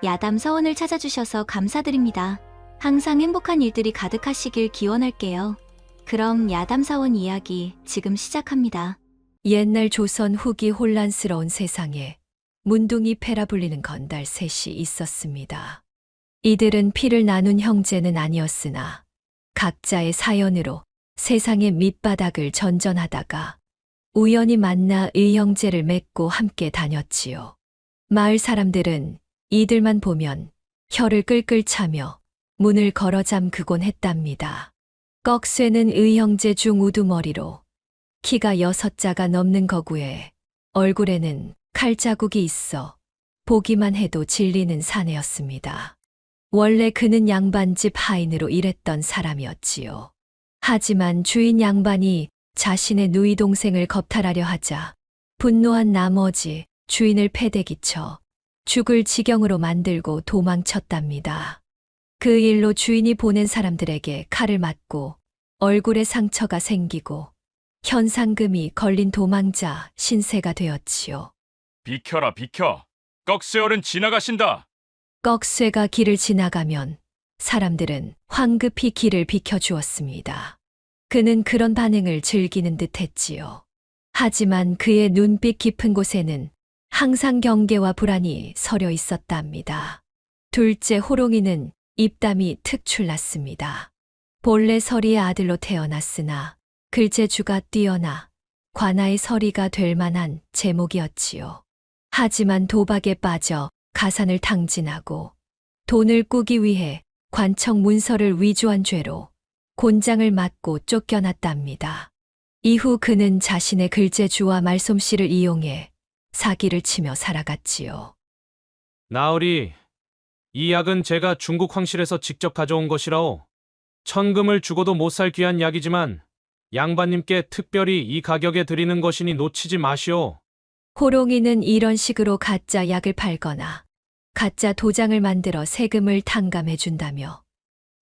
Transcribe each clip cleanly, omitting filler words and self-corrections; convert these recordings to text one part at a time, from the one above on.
야담 서원을 찾아주셔서 감사드립니다. 항상 행복한 일들이 가득하시길 기원할게요. 그럼 야담 사원 이야기 지금 시작합니다. 옛날 조선 후기 혼란스러운 세상에 문둥이 패라 불리는 건달 셋이 있었습니다. 이들은 피를 나눈 형제는 아니었으나 각자의 사연으로 세상의 밑바닥을 전전하다가 우연히 만나 의형제를 맺고 함께 다녔지요. 마을 사람들은 이들만 보면 혀를 끌끌 차며 문을 걸어 잠그곤 했답니다. 꺽쇠는 의형제 중 우두머리로 키가 6자가 넘는 거구에 얼굴에는 칼자국이 있어 보기만 해도 질리는 사내였습니다. 원래 그는 양반집 하인으로 일했던 사람이었지요. 하지만 주인 양반이 자신의 누이 동생을 겁탈하려 하자 분노한 나머지 주인을 패대기쳐 죽을 지경으로 만들고 도망쳤답니다. 그 일로 주인이 보낸 사람들에게 칼을 맞고 얼굴에 상처가 생기고 현상금이 걸린 도망자 신세가 되었지요. 비켜라 비켜. 꺽쇠어른 지나가신다. 꺽쇠가 길을 지나가면 사람들은 황급히 길을 비켜주었습니다. 그는 그런 반응을 즐기는 듯 했지요. 하지만 그의 눈빛 깊은 곳에는 항상 경계와 불안이 서려 있었답니다. 둘째 호롱이는 입담이 특 출났습니다. 본래 서리의 아들로 태어났으나 글재주가 뛰어나 관아의 서리가 될 만한 제목이었지요. 하지만 도박에 빠져 가산을 탕진하고 돈을 꾸기 위해 관청 문서를 위조한 죄로 곤장을 맞고 쫓겨났답니다. 이후 그는 자신의 글재주와 말솜씨를 이용해 사기를 치며 살아갔지요. 나으리, 이 약은 제가 중국 황실에서 직접 가져온 것이라오. 천금을 주고도 못 살 귀한 약이지만 양반님께 특별히 이 가격에 드리는 것이니 놓치지 마시오. 호롱이는 이런 식으로 가짜 약을 팔거나 가짜 도장을 만들어 세금을 탕감해 준다며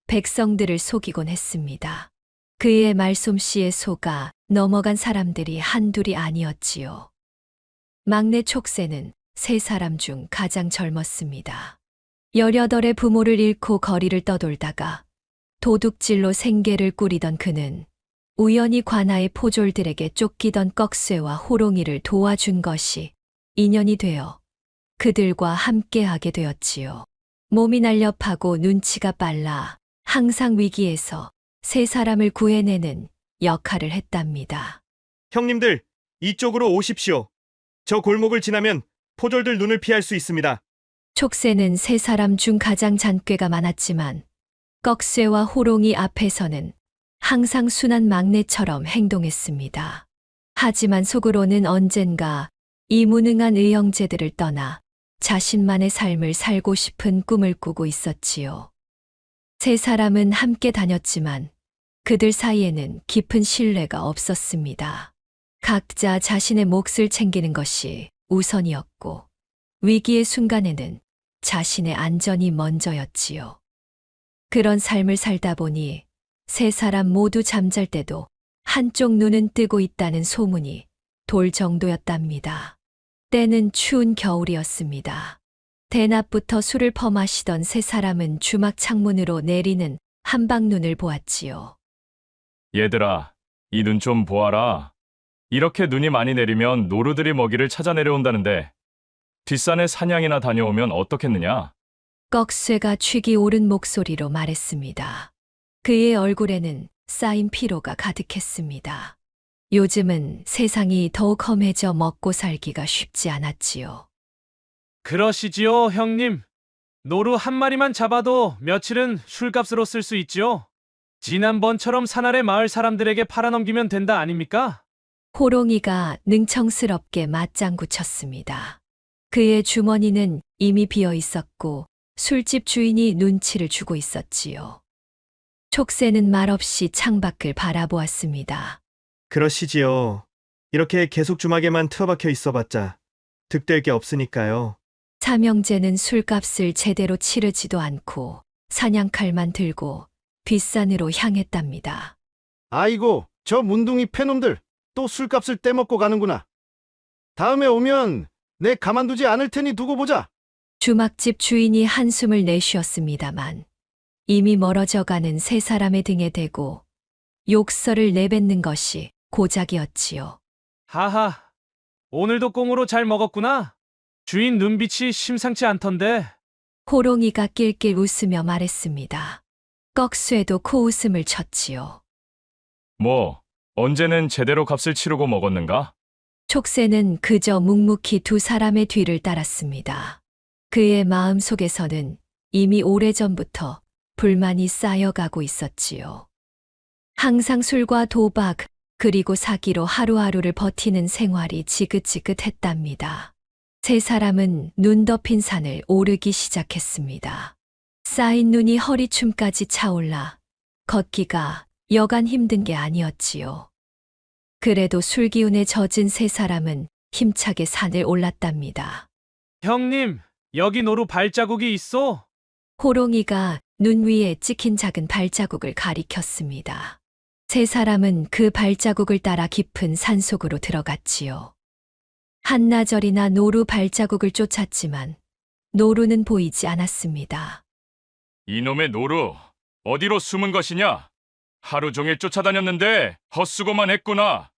백성들을 속이곤 했습니다. 그의 말솜씨에 속아 넘어간 사람들이 한둘이 아니었지요. 막내 촉새는 3사람 중 가장 젊었습니다. 18의 부모를 잃고 거리를 떠돌다가 도둑질로 생계를 꾸리던 그는 우연히 관아의 포졸들에게 쫓기던 꺽쇠와 호롱이를 도와준 것이 인연이 되어 그들과 함께하게 되었지요. 몸이 날렵하고 눈치가 빨라 항상 위기에서 3사람을 구해내는 역할을 했답니다. 형님들, 이쪽으로 오십시오. 저 골목을 지나면 포졸들 눈을 피할 수 있습니다. 촉새는 3사람 중 가장 잔꾀가 많았지만 꺽쇠와 호롱이 앞에서는 항상 순한 막내처럼 행동했습니다. 하지만 속으로는 언젠가 이 무능한 의형제들을 떠나 자신만의 삶을 살고 싶은 꿈을 꾸고 있었지요. 3사람은 함께 다녔지만 그들 사이에는 깊은 신뢰가 없었습니다. 각자 자신의 몫을 챙기는 것이 우선이었고 위기의 순간에는 자신의 안전이 먼저였지요. 그런 삶을 살다 보니 3사람 모두 잠잘 때도 한쪽 눈은 뜨고 있다는 소문이 돌 정도였답니다. 때는 추운 겨울이었습니다. 대낮부터 술을 퍼마시던 3사람은 주막 창문으로 내리는 한방눈을 보았지요. 얘들아, 이 눈 좀 보아라. 이렇게 눈이 많이 내리면 노루들이 먹이를 찾아 내려온다는데 뒷산에 사냥이나 다녀오면 어떻겠느냐? 꺽쇠가 취기 오른 목소리로 말했습니다. 그의 얼굴에는 쌓인 피로가 가득했습니다. 요즘은 세상이 더욱 험해져 먹고 살기가 쉽지 않았지요. 그러시지요, 형님. 노루 한 마리만 잡아도 며칠은 술값으로 쓸 수 있지요. 지난번처럼 산아래 마을 사람들에게 팔아넘기면 된다 아닙니까? 호롱이가 능청스럽게 맞장구 쳤습니다. 그의 주머니는 이미 비어 있었고 술집 주인이 눈치를 주고 있었지요. 촉새는 말없이 창밖을 바라보았습니다. 그러시지요. 이렇게 계속 주막에만 틀어박혀 있어봤자 득될 게 없으니까요. 삼형제는 술값을 제대로 치르지도 않고 사냥칼만 들고 뒷산으로 향했답니다. 아이고, 저 문둥이 패놈들 또 술값을 떼먹고 가는구나. 다음에 오면 내 가만두지 않을 테니 두고 보자. 주막집 주인이 한숨을 내쉬었습니다만 이미 멀어져가는 세 사람의 등에 대고 욕설을 내뱉는 것이 고작이었지요. 하하, 오늘도 꽁으로 잘 먹었구나. 주인 눈빛이 심상치 않던데. 호롱이가 낄낄 웃으며 말했습니다. 꺽쇠도 코웃음을 쳤지요. 뭐, 언제는 제대로 값을 치르고 먹었는가? 촉새는 그저 묵묵히 두 사람의 뒤를 따랐습니다. 그의 마음속에서는 이미 오래전부터 불만이 쌓여가고 있었지요. 항상 술과 도박, 그리고 사기로 하루하루를 버티는 생활이 지긋지긋했답니다. 세 사람은 눈 덮인 산을 오르기 시작했습니다. 쌓인 눈이 허리춤까지 차올라 걷기가 여간 힘든 게 아니었지요. 그래도 술기운에 젖은 세 사람은 힘차게 산을 올랐답니다. 형님, 여기 노루 발자국이 있어. 호롱이가 눈 위에 찍힌 작은 발자국을 가리켰습니다. 세 사람은 그 발자국을 따라 깊은 산속으로 들어갔지요. 한나절이나 노루 발자국을 쫓았지만 노루는 보이지 않았습니다. 이놈의 노루, 어디로 숨은 것이냐? 하루 종일 쫓아다녔는데 헛수고만 했구나.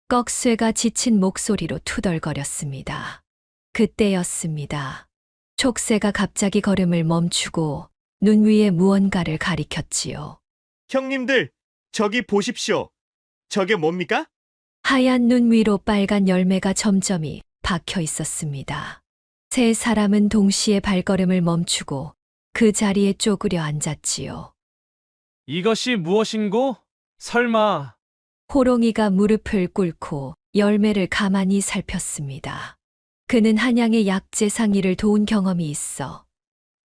꺽쇠가 지친 목소리로 투덜거렸습니다. 그때였습니다. 촉새가 갑자기 걸음을 멈추고 눈 위에 무언가를 가리켰지요. 형님들, 저기 보십시오. 저게 뭡니까? 하얀 눈 위로 빨간 열매가 점점이 박혀 있었습니다. 세 사람은 동시에 발걸음을 멈추고 그 자리에 쪼그려 앉았지요. 이것이 무엇인고? 설마. 호롱이가 무릎을 꿇고 열매를 가만히 살폈습니다. 그는 한양의 약재상이를 도운 경험이 있어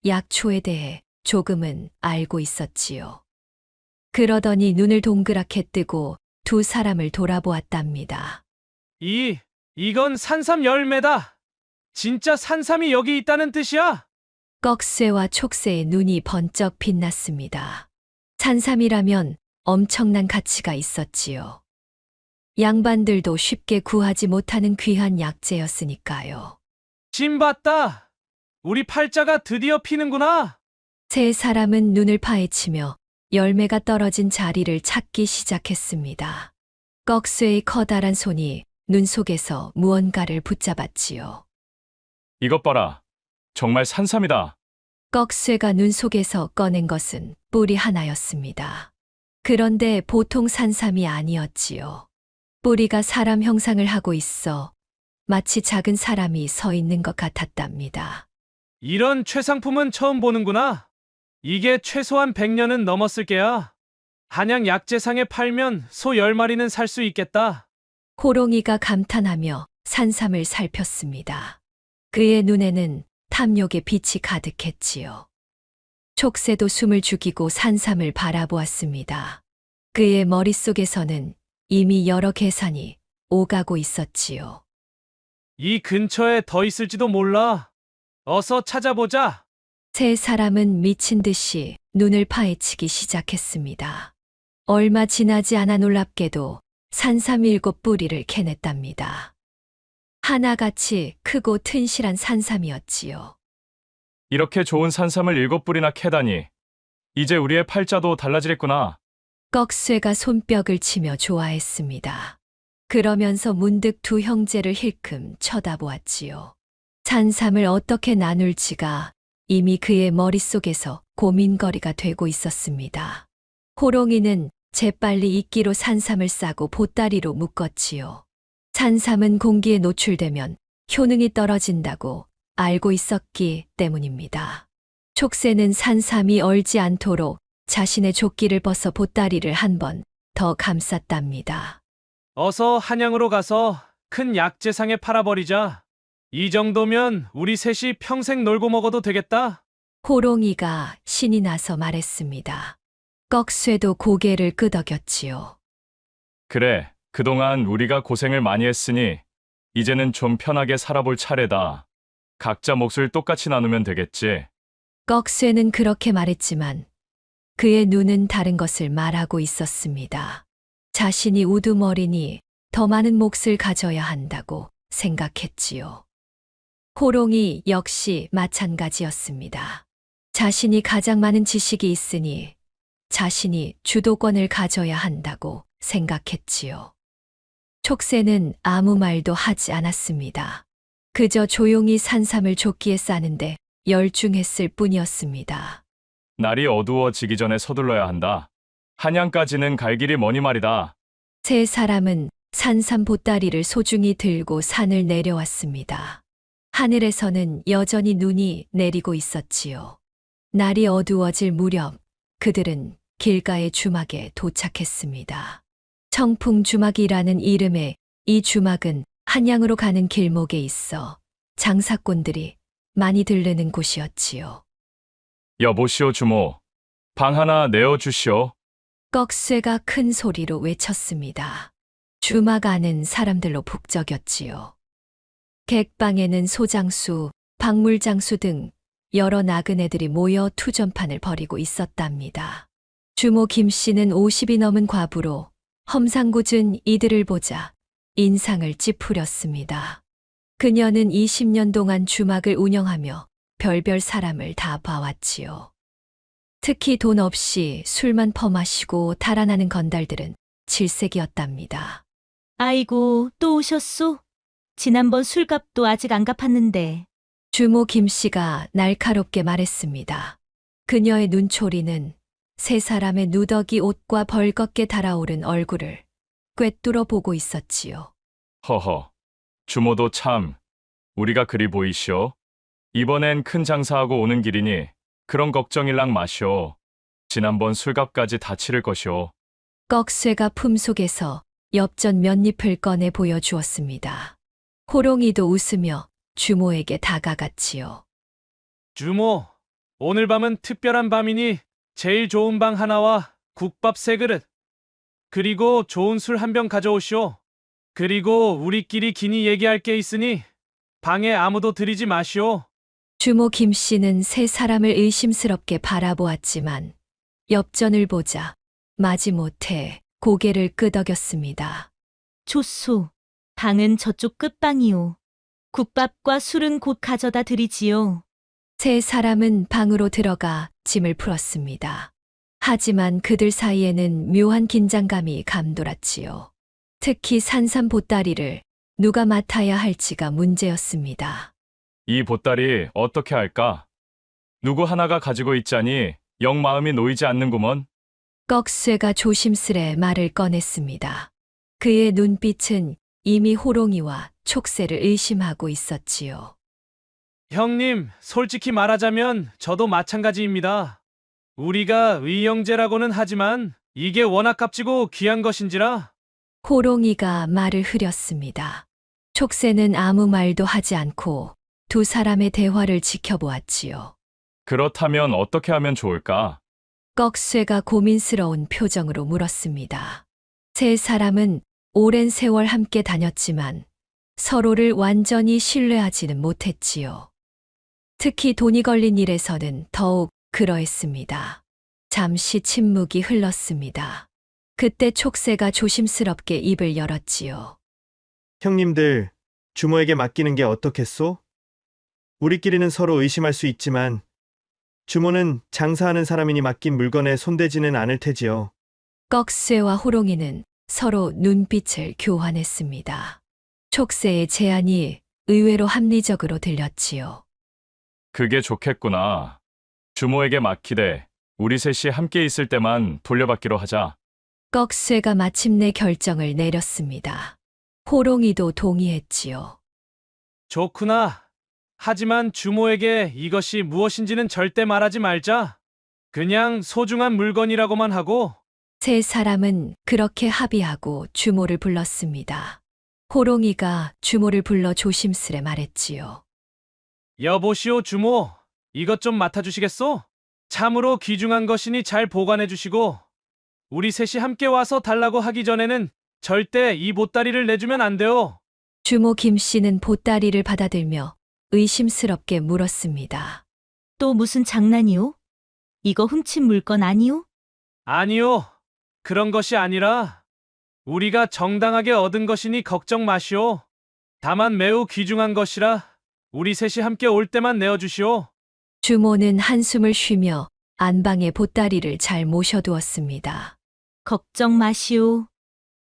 약초에 대해 조금은 알고 있었지요. 그러더니 눈을 동그랗게 뜨고 두 사람을 돌아보았답니다. 이건 산삼 열매다. 진짜 산삼이 여기 있다는 뜻이야? 꺽쇠와 촉새의 눈이 번쩍 빛났습니다. 산삼이라면 엄청난 가치가 있었지요. 양반들도 쉽게 구하지 못하는 귀한 약재였으니까요. 진 봤다. 우리 팔자가 드디어 피는구나. 세 사람은 눈을 파헤치며 열매가 떨어진 자리를 찾기 시작했습니다. 꺽쇠의 커다란 손이 눈 속에서 무언가를 붙잡았지요. 이것 봐라. 정말 산삼이다. 꺽쇠가 눈 속에서 꺼낸 것은 뿌리 하나였습니다. 그런데 보통 산삼이 아니었지요. 뿌리가 사람 형상을 하고 있어 마치 작은 사람이 서 있는 것 같았답니다. 이런 최상품은 처음 보는구나. 이게 최소한 100년은 넘었을 게야. 한양 약재상에 팔면 소 10마리는 살 수 있겠다. 호롱이가 감탄하며 산삼을 살폈습니다. 그의 눈에는 탐욕의 빛이 가득했지요. 촉새도 숨을 죽이고 산삼을 바라보았습니다. 그의 머릿속에서는 이미 여러 계산이 오가고 있었지요. 이 근처에 더 있을지도 몰라. 어서 찾아보자. 세 사람은 미친 듯이 눈을 파헤치기 시작했습니다. 얼마 지나지 않아 놀랍게도 산삼 7뿌리를 캐냈답니다. 하나같이 크고 튼실한 산삼이었지요. 이렇게 좋은 산삼을 7뿌리나 캐다니. 이제 우리의 팔자도 달라지겠구나. 꺽쇠가 손뼉을 치며 좋아했습니다. 그러면서 문득 두 형제를 힐끔 쳐다보았지요. 산삼을 어떻게 나눌지가 이미 그의 머릿속에서 고민거리가 되고 있었습니다. 호롱이는 재빨리 이끼로 산삼을 싸고 보따리로 묶었지요. 산삼은 공기에 노출되면 효능이 떨어진다고 알고 있었기 때문입니다. 촉새는 산삼이 얼지 않도록 자신의 조끼를 벗어 보따리를 한 번 더 감쌌답니다. 어서 한양으로 가서 큰 약재상에 팔아버리자. 이 정도면 우리 셋이 평생 놀고 먹어도 되겠다. 호롱이가 신이 나서 말했습니다. 꺽쇠도 고개를 끄덕였지요. 그래, 그동안 우리가 고생을 많이 했으니 이제는 좀 편하게 살아볼 차례다. 각자 몫을 똑같이 나누면 되겠지. 꺽쇠는 그렇게 말했지만 그의 눈은 다른 것을 말하고 있었습니다. 자신이 우두머리니 더 많은 몫을 가져야 한다고 생각했지요. 호롱이 역시 마찬가지였습니다. 자신이 가장 많은 지식이 있으니 자신이 주도권을 가져야 한다고 생각했지요. 촉새는 아무 말도 하지 않았습니다. 그저 조용히 산삼을 조끼에 싸는데 열중했을 뿐이었습니다. 날이 어두워지기 전에 서둘러야 한다. 한양까지는 갈 길이 머니 말이다. 세 사람은 산삼 보따리를 소중히 들고 산을 내려왔습니다. 하늘에서는 여전히 눈이 내리고 있었지요. 날이 어두워질 무렵 그들은 길가의 주막에 도착했습니다. 청풍 주막이라는 이름의 이 주막은 한양으로 가는 길목에 있어 장사꾼들이 많이 들르는 곳이었지요. 여보시오 주모. 방 하나 내어주시오. 꺽쇠가 큰 소리로 외쳤습니다. 주막 안은 사람들로 북적였지요. 객방에는 소장수, 박물장수 등 여러 나그네들이 모여 투전판을 벌이고 있었답니다. 주모 김 씨는 50이 넘은 과부로 험상궂은 이들을 보자 인상을 찌푸렸습니다. 그녀는 20년 동안 주막을 운영하며 별별 사람을 다 봐왔지요. 특히 돈 없이 술만 퍼마시고 달아나는 건달들은 질색이었답니다. 아이고, 또 오셨소? 지난번 술값도 아직 안 갚았는데. 주모 김 씨가 날카롭게 말했습니다. 그녀의 눈초리는 세 사람의 누더기 옷과 벌겋게 달아오른 얼굴을 꿰뚫어 보고 있었지요. 허허. 주모도 참. 우리가 그리 보이시오. 이번엔 큰 장사하고 오는 길이니 그런 걱정일랑 마시오. 지난번 술값까지 다 치를 것이오. 꺽쇠가 품속에서 엽전 몇 잎을 꺼내 보여주었습니다. 호롱이도 웃으며 주모에게 다가갔지요. 주모, 오늘 밤은 특별한 밤이니 제일 좋은 방 하나와 국밥 3그릇, 그리고 좋은 술 한 병 가져오시오. 그리고 우리끼리 긴히 얘기할 게 있으니 방에 아무도 들이지 마시오. 주모 김 씨는 세 사람을 의심스럽게 바라보았지만 엽전을 보자 마지못해 고개를 끄덕였습니다. 좋소. 방은 저쪽 끝방이오. 국밥과 술은 곧 가져다 드리지요. 세 사람은 방으로 들어가 짐을 풀었습니다. 하지만 그들 사이에는 묘한 긴장감이 감돌았지요. 특히 산삼 보따리를 누가 맡아야 할지가 문제였습니다. 이 보따리 어떻게 할까? 누구 하나가 가지고 있자니 영 마음이 놓이지 않는구먼. 꺽쇠가 조심스레 말을 꺼냈습니다. 그의 눈빛은 이미 호롱이와 촉새를 의심하고 있었지요. 형님, 솔직히 말하자면 저도 마찬가지입니다. 우리가 의형제라고는 하지만 이게 워낙 값지고 귀한 것인지라. 호롱이가 말을 흐렸습니다. 촉새는 아무 말도 하지 않고 두 사람의 대화를 지켜보았지요. 그렇다면 어떻게 하면 좋을까? 꺽쇠가 고민스러운 표정으로 물었습니다. 세 사람은 오랜 세월 함께 다녔지만 서로를 완전히 신뢰하지는 못했지요. 특히 돈이 걸린 일에서는 더욱 그러했습니다. 잠시 침묵이 흘렀습니다. 그때 촉새가 조심스럽게 입을 열었지요. 형님들, 주모에게 맡기는 게 어떻겠소? 우리끼리는 서로 의심할 수 있지만 주모는 장사하는 사람이니 맡긴 물건에 손대지는 않을 테지요. 꺽쇠와 호롱이는 서로 눈빛을 교환했습니다. 촉새의 제안이 의외로 합리적으로 들렸지요. 그게 좋겠구나. 주모에게 맡기되 우리 셋이 함께 있을 때만 돌려받기로 하자. 꺽쇠가 마침내 결정을 내렸습니다. 호롱이도 동의했지요. 좋구나. 하지만 주모에게 이것이 무엇인지는 절대 말하지 말자. 그냥 소중한 물건이라고만 하고. 세 사람은 그렇게 합의하고 주모를 불렀습니다. 호롱이가 주모를 불러 조심스레 말했지요. 여보시오 주모, 이것 좀 맡아주시겠소? 참으로 귀중한 것이니 잘 보관해 주시고 우리 셋이 함께 와서 달라고 하기 전에는 절대 이 보따리를 내주면 안 돼요. 주모 김 씨는 보따리를 받아들며 의심스럽게 물었습니다. 또 무슨 장난이오? 이거 훔친 물건 아니오? 아니요. 그런 것이 아니라 우리가 정당하게 얻은 것이니 걱정 마시오. 다만 매우 귀중한 것이라 우리 셋이 함께 올 때만 내어주시오. 주모는 한숨을 쉬며 안방에 보따리를 잘 모셔두었습니다. 걱정 마시오.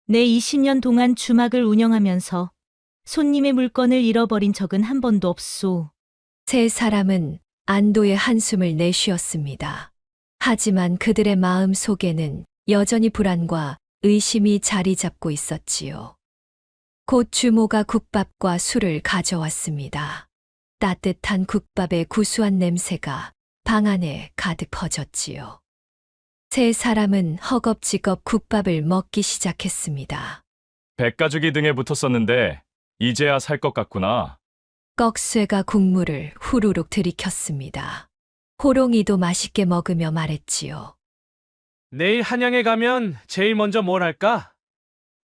내 20년 동안 주막을 운영하면서 손님의 물건을 잃어버린 적은 한 번도 없소. 세 사람은 안도의 한숨을 내쉬었습니다. 하지만 그들의 마음 속에는 여전히 불안과 의심이 자리 잡고 있었지요. 곧 주모가 국밥과 술을 가져왔습니다. 따뜻한 국밥의 구수한 냄새가 방 안에 가득 퍼졌지요. 세 사람은 허겁지겁 국밥을 먹기 시작했습니다. 백가죽이 등에 붙었었는데 이제야 살 것 같구나. 꺽쇠가 국물을 후루룩 들이켰습니다. 호롱이도 맛있게 먹으며 말했지요. 내일 한양에 가면 제일 먼저 뭘 할까?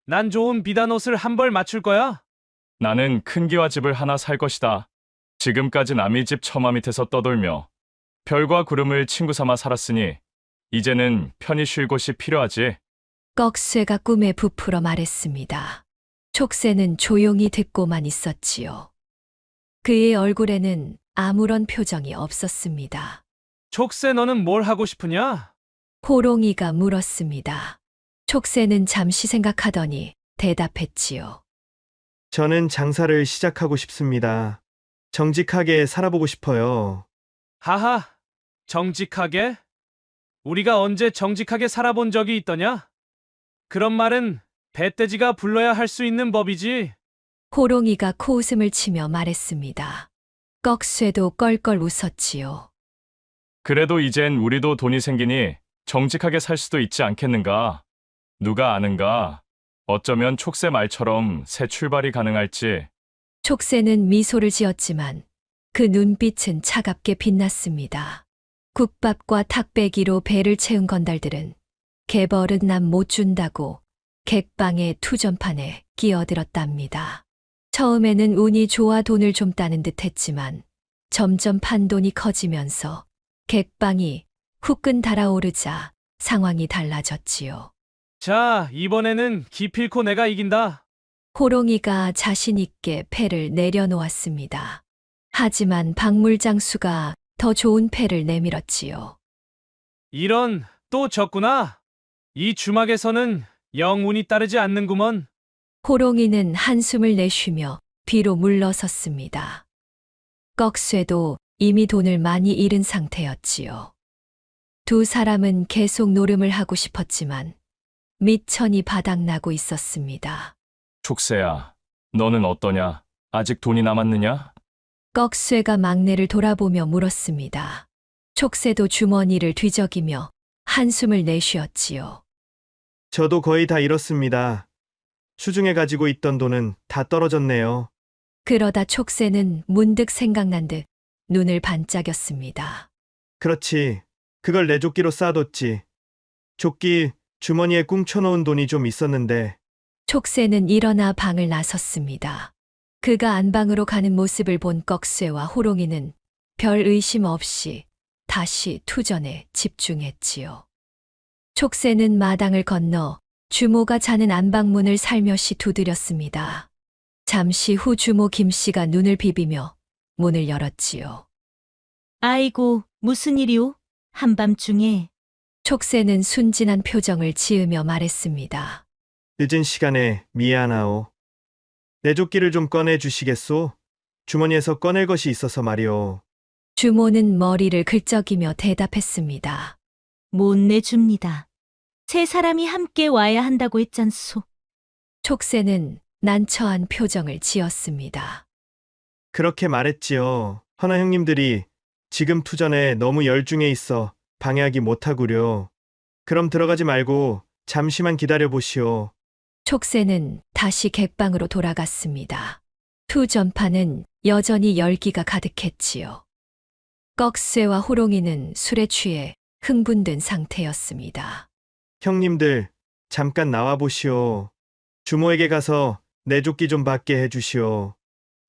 난 좋은 비단 옷을 한 벌 맞출 거야. 나는 큰 기와 집을 하나 살 것이다. 지금까지 남의 집 처마 밑에서 떠돌며 별과 구름을 친구 삼아 살았으니 이제는 편히 쉴 곳이 필요하지. 꺽쇠가 꿈에 부풀어 말했습니다. 촉새는 조용히 듣고만 있었지요. 그의 얼굴에는 아무런 표정이 없었습니다. 촉새 너는 뭘 하고 싶으냐? 호롱이가 물었습니다. 촉새는 잠시 생각하더니 대답했지요. 저는 장사를 시작하고 싶습니다. 정직하게 살아보고 싶어요. 하하, 정직하게? 우리가 언제 정직하게 살아본 적이 있더냐? 그런 말은 배떼지가 불러야 할 수 있는 법이지. 호롱이가 코웃음을 치며 말했습니다. 꺽쇠도 껄껄 웃었지요. 그래도 이젠 우리도 돈이 생기니 정직하게 살 수도 있지 않겠는가? 누가 아는가? 어쩌면 촉새 말처럼 새 출발이 가능할지. 촉새는 미소를 지었지만 그 눈빛은 차갑게 빛났습니다. 국밥과 탁배기로 배를 채운 건달들은 개벌은 남 못 준다고 객방의 투전판에 끼어들었답니다. 처음에는 운이 좋아 돈을 좀 따는 듯 했지만 점점 판돈이 커지면서 객방이 후끈 달아오르자 상황이 달라졌지요. 자, 이번에는 기필코 내가 이긴다. 호롱이가 자신 있게 패를 내려놓았습니다. 하지만 박물장수가 더 좋은 패를 내밀었지요. 이런, 또 졌구나. 이 주막에서는 영 운이 따르지 않는구먼. 호롱이는 한숨을 내쉬며 뒤로 물러섰습니다. 꺽쇠도 이미 돈을 많이 잃은 상태였지요. 두 사람은 계속 노름을 하고 싶었지만 미천이 바닥나고 있었습니다. 촉새야, 너는 어떠냐? 아직 돈이 남았느냐? 꺽쇠가 막내를 돌아보며 물었습니다. 촉새도 주머니를 뒤적이며 한숨을 내쉬었지요. 저도 거의 다 잃었습니다. 수중에 가지고 있던 돈은 다 떨어졌네요. 그러다 촉새는 문득 생각난 듯 눈을 반짝였습니다. 그렇지. 그걸 내 조끼로 쌓아뒀지. 조끼 주머니에 꿍쳐놓은 돈이 좀 있었는데 촉새는 일어나 방을 나섰습니다. 그가 안방으로 가는 모습을 본 꺽쇠와 호롱이는 별 의심 없이 다시 투전에 집중했지요. 촉새는 마당을 건너 주모가 자는 안방문을 살며시 두드렸습니다. 잠시 후 주모 김씨가 눈을 비비며 문을 열었지요. 아이고, 무슨 일이오? 한밤중에. 촉새는 순진한 표정을 지으며 말했습니다. 늦은 시간에 미안하오. 내 조끼를 좀 꺼내 주시겠소? 주머니에서 꺼낼 것이 있어서 말이오. 주모는 머리를 긁적이며 대답했습니다. 못 내줍니다. 세 사람이 함께 와야 한다고 했잖소. 촉새는 난처한 표정을 지었습니다. 그렇게 말했지요. 허나 형님들이 지금 투전에 너무 열중해 있어 방해하기 못하구려. 그럼 들어가지 말고 잠시만 기다려 보시오. 촉새는 다시 객방으로 돌아갔습니다. 투전파는 여전히 열기가 가득했지요. 꺽쇠와 호롱이는 술에 취해 흥분된 상태였습니다. 형님들, 잠깐 나와 보시오. 주모에게 가서 내 조끼 좀 받게 해주시오.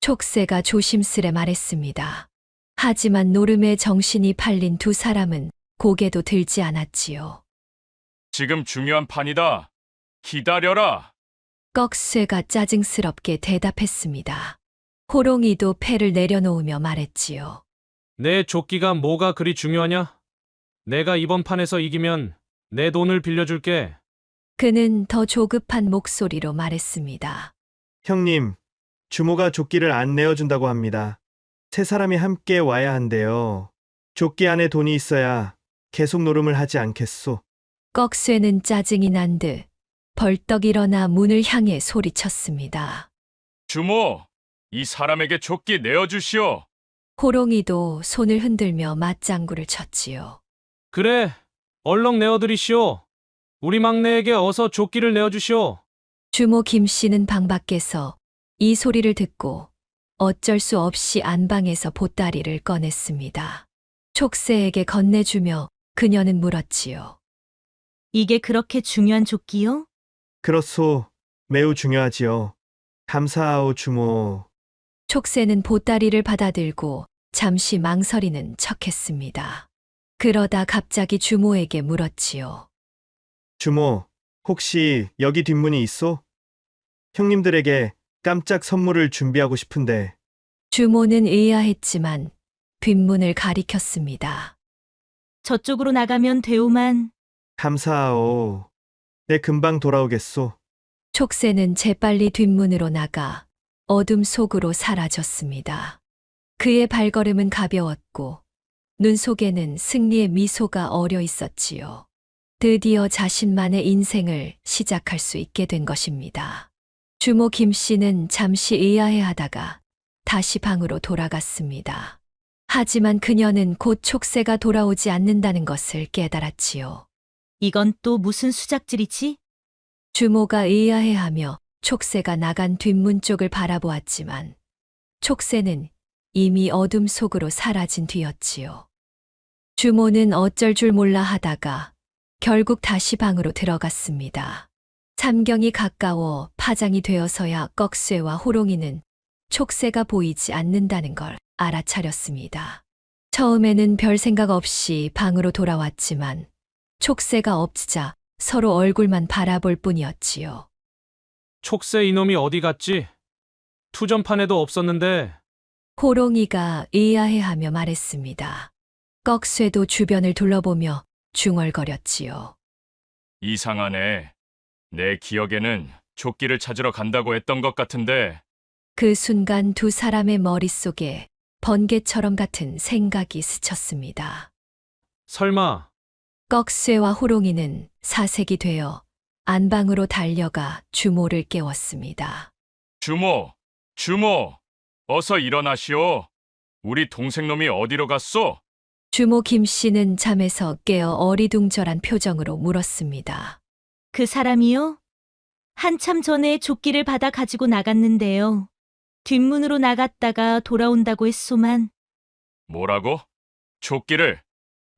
촉새가 조심스레 말했습니다. 하지만 노름에 정신이 팔린 두 사람은 고개도 들지 않았지요. 지금 중요한 판이다. 기다려라. 꺽쇠가 짜증스럽게 대답했습니다. 호롱이도 패를 내려놓으며 말했지요. 내 조끼가 뭐가 그리 중요하냐? 내가 이번 판에서 이기면 내 돈을 빌려줄게. 그는 더 조급한 목소리로 말했습니다. 형님, 주모가 조끼를 안 내어준다고 합니다. 세 사람이 함께 와야 한대요. 조끼 안에 돈이 있어야 계속 노름을 하지 않겠소. 꺽쇠는 짜증이 난 듯 벌떡 일어나 문을 향해 소리쳤습니다. 주모, 이 사람에게 조끼 내어주시오. 호롱이도 손을 흔들며 맞장구를 쳤지요. 그래, 얼렁 내어드리시오. 우리 막내에게 어서 조끼를 내어주시오. 주모 김 씨는 방 밖에서 이 소리를 듣고 어쩔 수 없이 안방에서 보따리를 꺼냈습니다. 촉새에게 건네주며 그녀는 물었지요. 이게 그렇게 중요한 조끼요? 그렇소. 매우 중요하지요. 감사하오, 주모. 촉새는 보따리를 받아들고 잠시 망설이는 척했습니다. 그러다 갑자기 주모에게 물었지요. 주모, 혹시 여기 뒷문이 있소? 형님들에게 깜짝 선물을 준비하고 싶은데. 주모는 의아했지만 뒷문을 가리켰습니다. 저쪽으로 나가면 되오만. 감사하오. 내 금방 돌아오겠소. 촉새는 재빨리 뒷문으로 나가 어둠 속으로 사라졌습니다. 그의 발걸음은 가벼웠고 눈 속에는 승리의 미소가 어려 있었지요. 드디어 자신만의 인생을 시작할 수 있게 된 것입니다. 주모 김 씨는 잠시 의아해하다가 다시 방으로 돌아갔습니다. 하지만 그녀는 곧 촉새가 돌아오지 않는다는 것을 깨달았지요. 이건 또 무슨 수작질이지? 주모가 의아해하며 촉새가 나간 뒷문 쪽을 바라보았지만 촉새는 이미 어둠 속으로 사라진 뒤였지요. 주모는 어쩔 줄 몰라 하다가 결국 다시 방으로 들어갔습니다. 삼경이 가까워 파장이 되어서야 꺽쇠와 호롱이는 촉새가 보이지 않는다는 걸 알아차렸습니다. 처음에는 별 생각 없이 방으로 돌아왔지만 촉새가 없자 서로 얼굴만 바라볼 뿐이었지요. 촉새 이놈이 어디 갔지? 투전판에도 없었는데. 호롱이가 의아해하며 말했습니다. 꺽쇠도 주변을 둘러보며 중얼거렸지요. 이상하네. 내 기억에는 조끼를 찾으러 간다고 했던 것 같은데. 그 순간 두 사람의 머릿속에 번개처럼 같은 생각이 스쳤습니다. 설마 꺽쇠와 호롱이는 사색이 되어 안방으로 달려가 주모를 깨웠습니다. 주모, 주모, 어서 일어나시오. 우리 동생놈이 어디로 갔소? 주모 김 씨는 잠에서 깨어 어리둥절한 표정으로 물었습니다. 그 사람이요? 한참 전에 조끼를 받아 가지고 나갔는데요. 뒷문으로 나갔다가 돌아온다고 했소만. 뭐라고? 조끼를?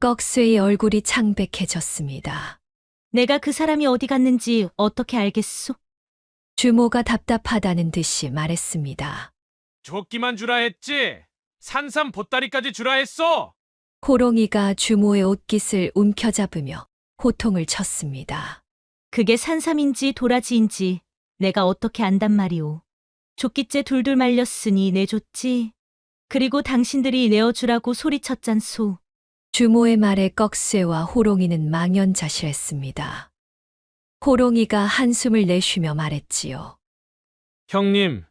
꺽쇠의 얼굴이 창백해졌습니다. 내가 그 사람이 어디 갔는지 어떻게 알겠소? 주모가 답답하다는 듯이 말했습니다. 조끼만 주라 했지? 산삼 보따리까지 주라 했어! 호롱이가 주모의 옷깃을 움켜잡으며 호통을 쳤습니다. 그게 산삼인지 도라지인지 내가 어떻게 안단 말이오. 조끼째 둘둘 말렸으니 내줬지. 그리고 당신들이 내어주라고 소리쳤잖소. 주모의 말에 꺽쇠와 호롱이는 망연자실했습니다. 호롱이가 한숨을 내쉬며 말했지요. 형님,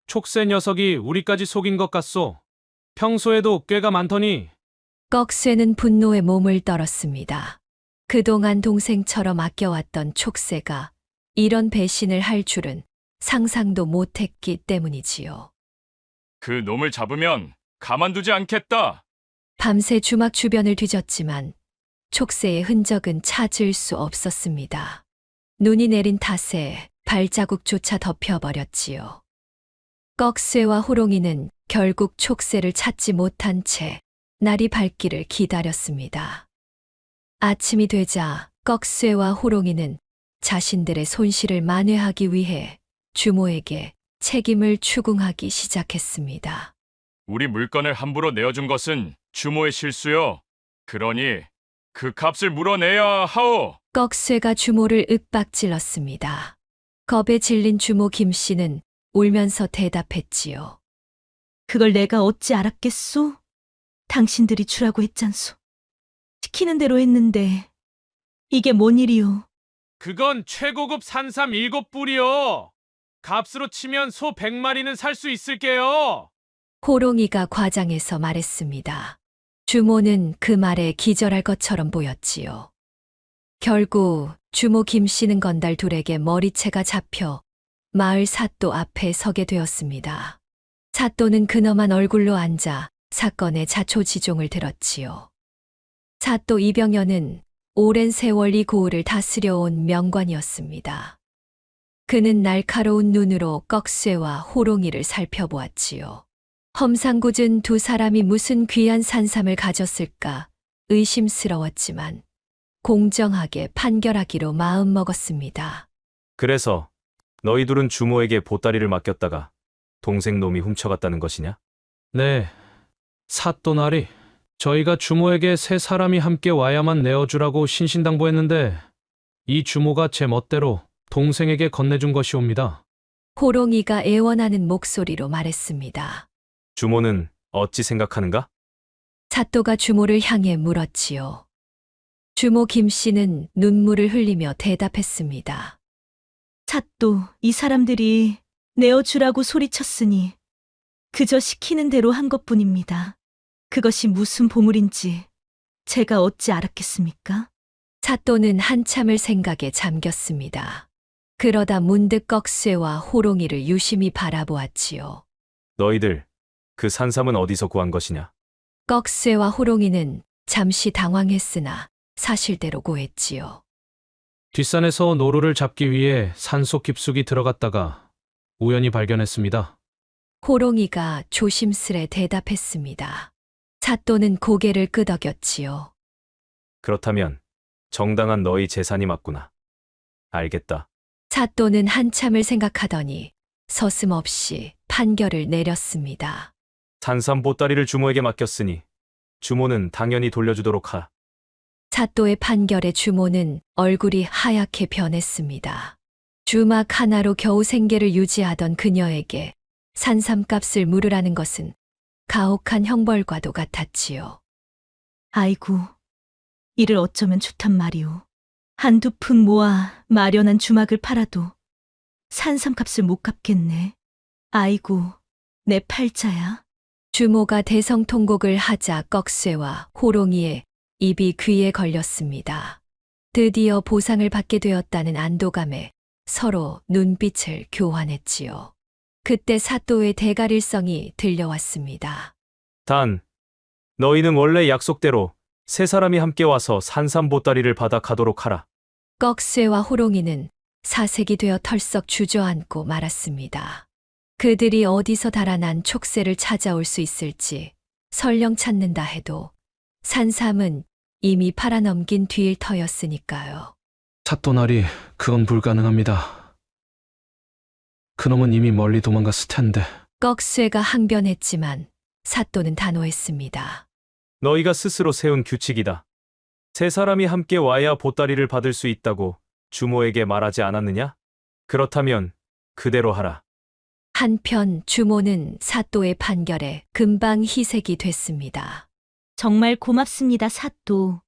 촉새 녀석이 우리까지 속인 것 같소. 평소에도 꾀가 많더니. 꺽쇠는 분노에 몸을 떨었습니다. 그동안 동생처럼 아껴왔던 촉새가 이런 배신을 할 줄은 상상도 못했기 때문이지요. 그 놈을 잡으면 가만두지 않겠다. 밤새 주막 주변을 뒤졌지만 촉새의 흔적은 찾을 수 없었습니다. 눈이 내린 탓에 발자국조차 덮여버렸지요. 꺽쇠와 호롱이는 결국 촉새를 찾지 못한 채 날이 밝기를 기다렸습니다. 아침이 되자 꺽쇠와 호롱이는 자신들의 손실을 만회하기 위해 주모에게 책임을 추궁하기 시작했습니다. 우리 물건을 함부로 내어준 것은 주모의 실수요. 그러니 그 값을 물어내야 하오. 꺽쇠가 주모를 윽박질렀습니다. 겁에 질린 주모 김 씨는 울면서 대답했지요. 그걸 내가 어찌 알았겠소? 당신들이 주라고 했잖소. 시키는 대로 했는데 이게 뭔 일이오? 그건 최고급 산삼 7뿌리요. 값으로 치면 소 100마리는 살 수 있을게요. 호롱이가 과장해서 말했습니다. 주모는 그 말에 기절할 것처럼 보였지요. 결국 주모 김씨는 건달 둘에게 머리채가 잡혀 마을 사또 앞에 서게 되었습니다. 사또는 근엄한 얼굴로 앉아 사건의 자초지종을 들었지요. 사또 이병현은 오랜 세월 이 고을을 다스려온 명관이었습니다. 그는 날카로운 눈으로 꺽쇠와 호롱이를 살펴보았지요. 험상궂은 두 사람이 무슨 귀한 산삼을 가졌을까 의심스러웠지만 공정하게 판결하기로 마음먹었습니다. 그래서 너희 둘은 주모에게 보따리를 맡겼다가 동생 놈이 훔쳐갔다는 것이냐? 네, 사또나리. 저희가 주모에게 세 사람이 함께 와야만 내어주라고 신신당부했는데 이 주모가 제 멋대로 동생에게 건네준 것이옵니다. 호롱이가 애원하는 목소리로 말했습니다. 주모는 어찌 생각하는가? 사또가 주모를 향해 물었지요. 주모 김씨는 눈물을 흘리며 대답했습니다. 사또, 이 사람들이 내어주라고 소리쳤으니 그저 시키는 대로 한 것뿐입니다. 그것이 무슨 보물인지 제가 어찌 알았겠습니까? 사또는 한참을 생각에 잠겼습니다. 그러다 문득 꺽쇠와 호롱이를 유심히 바라보았지요. 너희들 그 산삼은 어디서 구한 것이냐? 꺽쇠와 호롱이는 잠시 당황했으나 사실대로 고했지요. 뒷산에서 노루를 잡기 위해 산속 깊숙이 들어갔다가 우연히 발견했습니다. 호롱이가 조심스레 대답했습니다. 사또는 고개를 끄덕였지요. 그렇다면 정당한 너희 재산이 맞구나. 알겠다. 사또는 한참을 생각하더니 서슴없이 판결을 내렸습니다. 산삼 보따리를 주모에게 맡겼으니 주모는 당연히 돌려주도록 하. 사또의 판결에 주모는 얼굴이 하얗게 변했습니다. 주막 하나로 겨우 생계를 유지하던 그녀에게 산삼값을 물으라는 것은 가혹한 형벌과도 같았지요. 아이고, 이를 어쩌면 좋단 말이오. 한두 푼 모아 마련한 주막을 팔아도 산삼값을 못 갚겠네. 아이고, 내 팔자야. 주모가 대성통곡을 하자 꺽쇠와 호롱이의 입이 귀에 걸렸습니다. 드디어 보상을 받게 되었다는 안도감에 서로 눈빛을 교환했지요. 그때 사또의 대가릴성이 들려왔습니다. 단, 너희는 원래 약속대로 세 사람이 함께 와서 산삼 보따리를 받아 가도록 하라. 꺽쇠와 호롱이는 사색이 되어 털썩 주저앉고 말았습니다. 그들이 어디서 달아난 촉새를 찾아올 수 있을지 설령 찾는다 해도 산삼은 이미 팔아넘긴 뒤일 터였으니까요. 사또나리, 그건 불가능합니다. 그놈은 이미 멀리 도망갔을 텐데. 꺽쇠가 항변했지만 사또는 단호했습니다. 너희가 스스로 세운 규칙이다. 세 사람이 함께 와야 보따리를 받을 수 있다고 주모에게 말하지 않았느냐? 그렇다면 그대로 하라. 한편 주모는 사또의 판결에 금방 희색이 됐습니다. 정말 고맙습니다, 사또.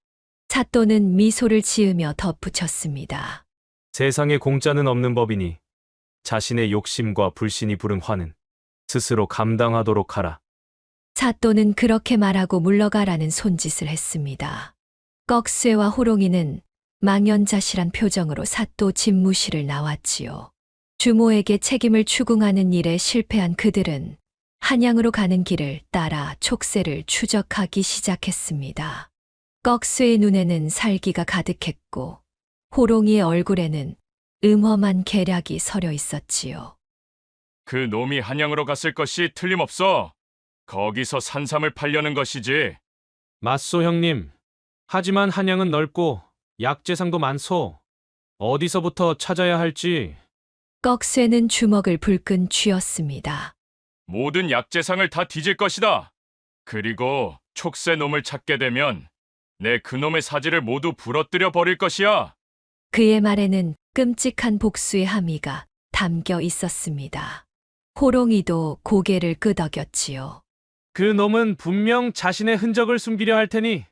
사또는 미소를 지으며 덧붙였습니다. 세상에 공짜는 없는 법이니 자신의 욕심과 불신이 부른 화는 스스로 감당하도록 하라. 사또는 그렇게 말하고 물러가라는 손짓을 했습니다. 꺽쇠와 호롱이는 망연자실한 표정으로 사또 집무실을 나왔지요. 주모에게 책임을 추궁하는 일에 실패한 그들은 한양으로 가는 길을 따라 촉새를 추적하기 시작했습니다. 꺽쇠의 눈에는 살기가 가득했고 호롱이의 얼굴에는 음험한 계략이 서려 있었지요. 그 놈이 한양으로 갔을 것이 틀림없어. 거기서 산삼을 팔려는 것이지. 맞소, 형님. 하지만 한양은 넓고 약재상도 많소. 어디서부터 찾아야 할지. 꺽쇠는 주먹을 불끈 쥐었습니다. 모든 약재상을 다 뒤질 것이다. 그리고 촉새 놈을 찾게 되면 내 그놈의 사지를 모두 부러뜨려 버릴 것이야. 그의 말에는 끔찍한 복수의 함의가 담겨 있었습니다. 호롱이도 고개를 끄덕였지요. 그 놈은 분명 자신의 흔적을 숨기려 할 테니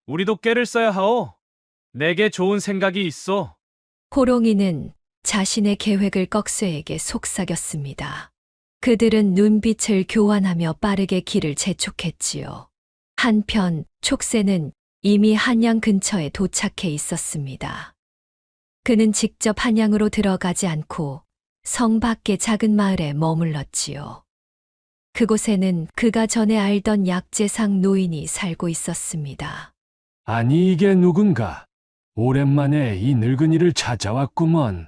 우리도 꾀를 써야 하오. 내게 좋은 생각이 있어. 호롱이는 자신의 계획을 꺽쇠에게 속삭였습니다. 그들은 눈빛을 교환하며 빠르게 길을 재촉했지요. 한편 촉새는 이미 한양 근처에 도착해 있었습니다. 그는 직접 한양으로 들어가지 않고 성 밖의 작은 마을에 머물렀지요. 그곳에는 그가 전에 알던 약재상 노인이 살고 있었습니다. 아니 이게 누군가? 오랜만에 이 늙은이를 찾아왔구먼.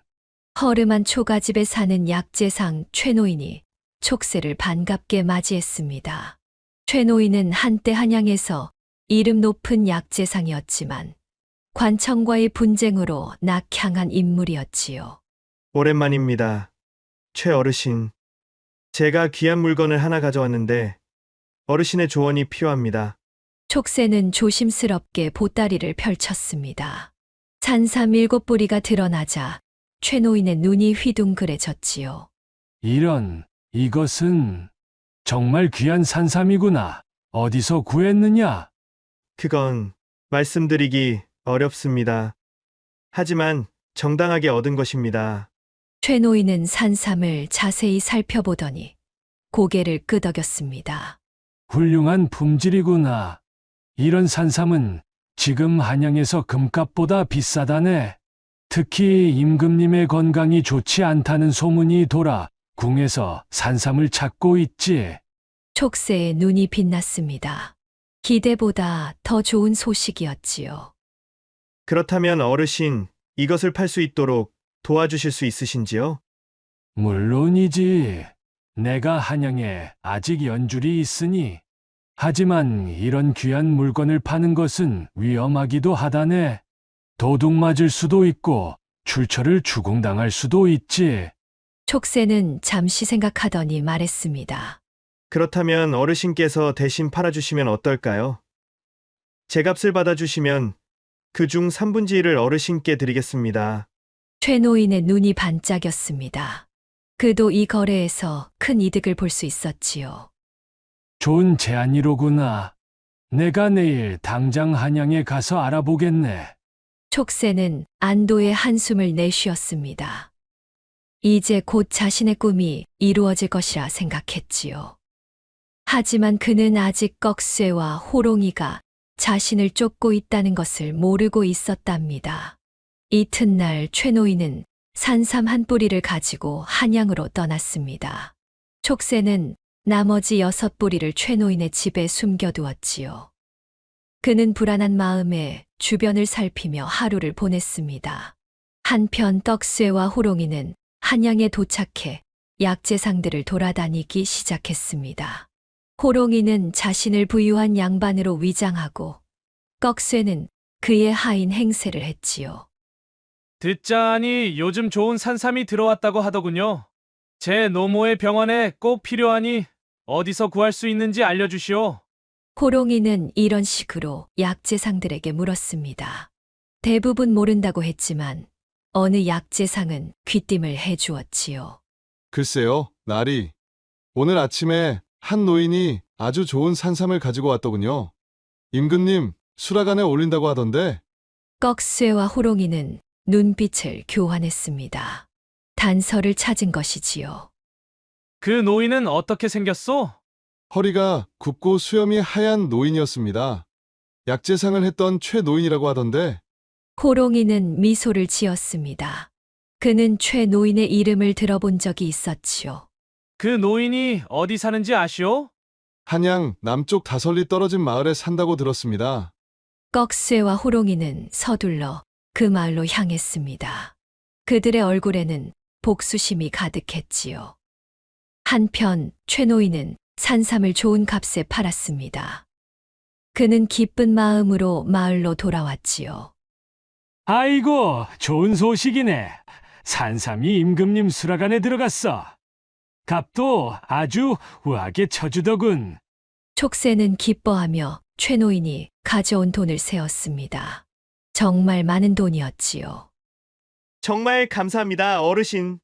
허름한 초가집에 사는 약재상 최노인이 촉새를 반갑게 맞이했습니다. 최노인은 한때 한양에서 이름 높은 약재상이었지만 관청과의 분쟁으로 낙향한 인물이었지요. 오랜만입니다. 최 어르신. 제가 귀한 물건을 하나 가져왔는데 어르신의 조언이 필요합니다. 촉새는 조심스럽게 보따리를 펼쳤습니다. 산삼 7뿌리가 드러나자 최노인의 눈이 휘둥그레졌지요. 이런, 이것은 정말 귀한 산삼이구나. 어디서 구했느냐? 그건 말씀드리기 어렵습니다. 하지만 정당하게 얻은 것입니다. 최노인은 산삼을 자세히 살펴보더니 고개를 끄덕였습니다. 훌륭한 품질이구나. 이런 산삼은 지금 한양에서 금값보다 비싸다네. 특히 임금님의 건강이 좋지 않다는 소문이 돌아 궁에서 산삼을 찾고 있지. 촉새의 눈이 빛났습니다. 기대보다 더 좋은 소식이었지요. 그렇다면 어르신, 이것을 팔 수 있도록 도와주실 수 있으신지요? 물론이지. 내가 한양에 아직 연줄이 있으니. 하지만 이런 귀한 물건을 파는 것은 위험하기도 하다네. 도둑 맞을 수도 있고 출처를 추궁당할 수도 있지. 촉새는 잠시 생각하더니 말했습니다. 그렇다면 어르신께서 대신 팔아주시면 어떨까요? 제 값을 받아주시면 그중 3분의 1을 어르신께 드리겠습니다. 최노인의 눈이 반짝였습니다. 그도 이 거래에서 큰 이득을 볼 수 있었지요. 좋은 제안이로구나. 내가 내일 당장 한양에 가서 알아보겠네. 촉새는 안도의 한숨을 내쉬었습니다. 이제 곧 자신의 꿈이 이루어질 것이라 생각했지요. 하지만 그는 아직 꺽쇠와 호롱이가 자신을 쫓고 있다는 것을 모르고 있었답니다. 이튿날 최노인은 산삼 한 뿌리를 가지고 한양으로 떠났습니다. 촉새는 나머지 6뿌리를 최노인의 집에 숨겨두었지요. 그는 불안한 마음에 주변을 살피며 하루를 보냈습니다. 한편 떡쇠와 호롱이는 한양에 도착해 약재상들을 돌아다니기 시작했습니다. 호롱이는 자신을 부유한 양반으로 위장하고 꺽쇠는 그의 하인 행세를 했지요. 듣자하니 요즘 좋은 산삼이 들어왔다고 하더군요. 제 노모의 병원에 꼭 필요하니 어디서 구할 수 있는지 알려주시오. 호롱이는 이런 식으로 약재상들에게 물었습니다. 대부분 모른다고 했지만 어느 약재상은 귀띔을 해주었지요. 글쎄요, 나리. 오늘 아침에 한 노인이 아주 좋은 산삼을 가지고 왔더군요. 임금님, 수라간에 올린다고 하던데. 꺽쇠와 호롱이는 눈빛을 교환했습니다. 단서를 찾은 것이지요. 그 노인은 어떻게 생겼소? 허리가 굽고 수염이 하얀 노인이었습니다. 약재상을 했던 최 노인이라고 하던데. 호롱이는 미소를 지었습니다. 그는 최 노인의 이름을 들어본 적이 있었지요. 그 노인이 어디 사는지 아시오? 한양 남쪽 다설리 떨어진 마을에 산다고 들었습니다. 꺽쇠와 호롱이는 서둘러 그 마을로 향했습니다. 그들의 얼굴에는 복수심이 가득했지요. 한편 최 노인은 산삼을 좋은 값에 팔았습니다. 그는 기쁜 마음으로 마을로 돌아왔지요. 아이고, 좋은 소식이네. 산삼이 임금님 수라간에 들어갔어. 값도 아주 우하게 쳐주더군. 촉새는 기뻐하며 최 노인이 가져온 돈을 세었습니다. 정말 많은 돈이었지요. 정말 감사합니다, 어르신.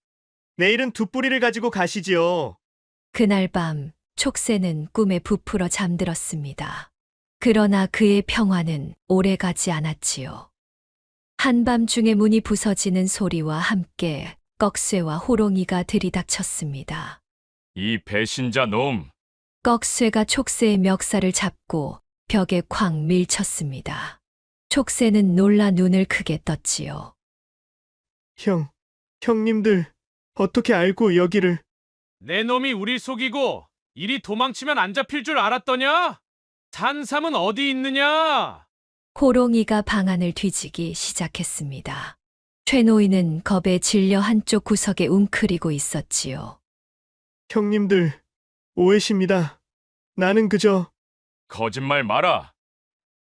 내일은 2뿌리를 가지고 가시지요. 그날 밤 촉새는 꿈에 부풀어 잠들었습니다. 그러나 그의 평화는 오래가지 않았지요. 한밤중에 문이 부서지는 소리와 함께 꺽쇠와 호롱이가 들이닥쳤습니다. 이 배신자 놈! 꺽쇠가 촉새의 멱살을 잡고 벽에 쾅 밀쳤습니다. 촉새는 놀라 눈을 크게 떴지요. 형님들, 어떻게 알고 여기를? 내 놈이 우릴 속이고 이리 도망치면 안 잡힐 줄 알았더냐? 산삼은 어디 있느냐? 호롱이가 방안을 뒤지기 시작했습니다. 최노인은 겁에 질려 한쪽 구석에 웅크리고 있었지요. 형님들, 오해십니다. 나는 그저 거짓말 마라.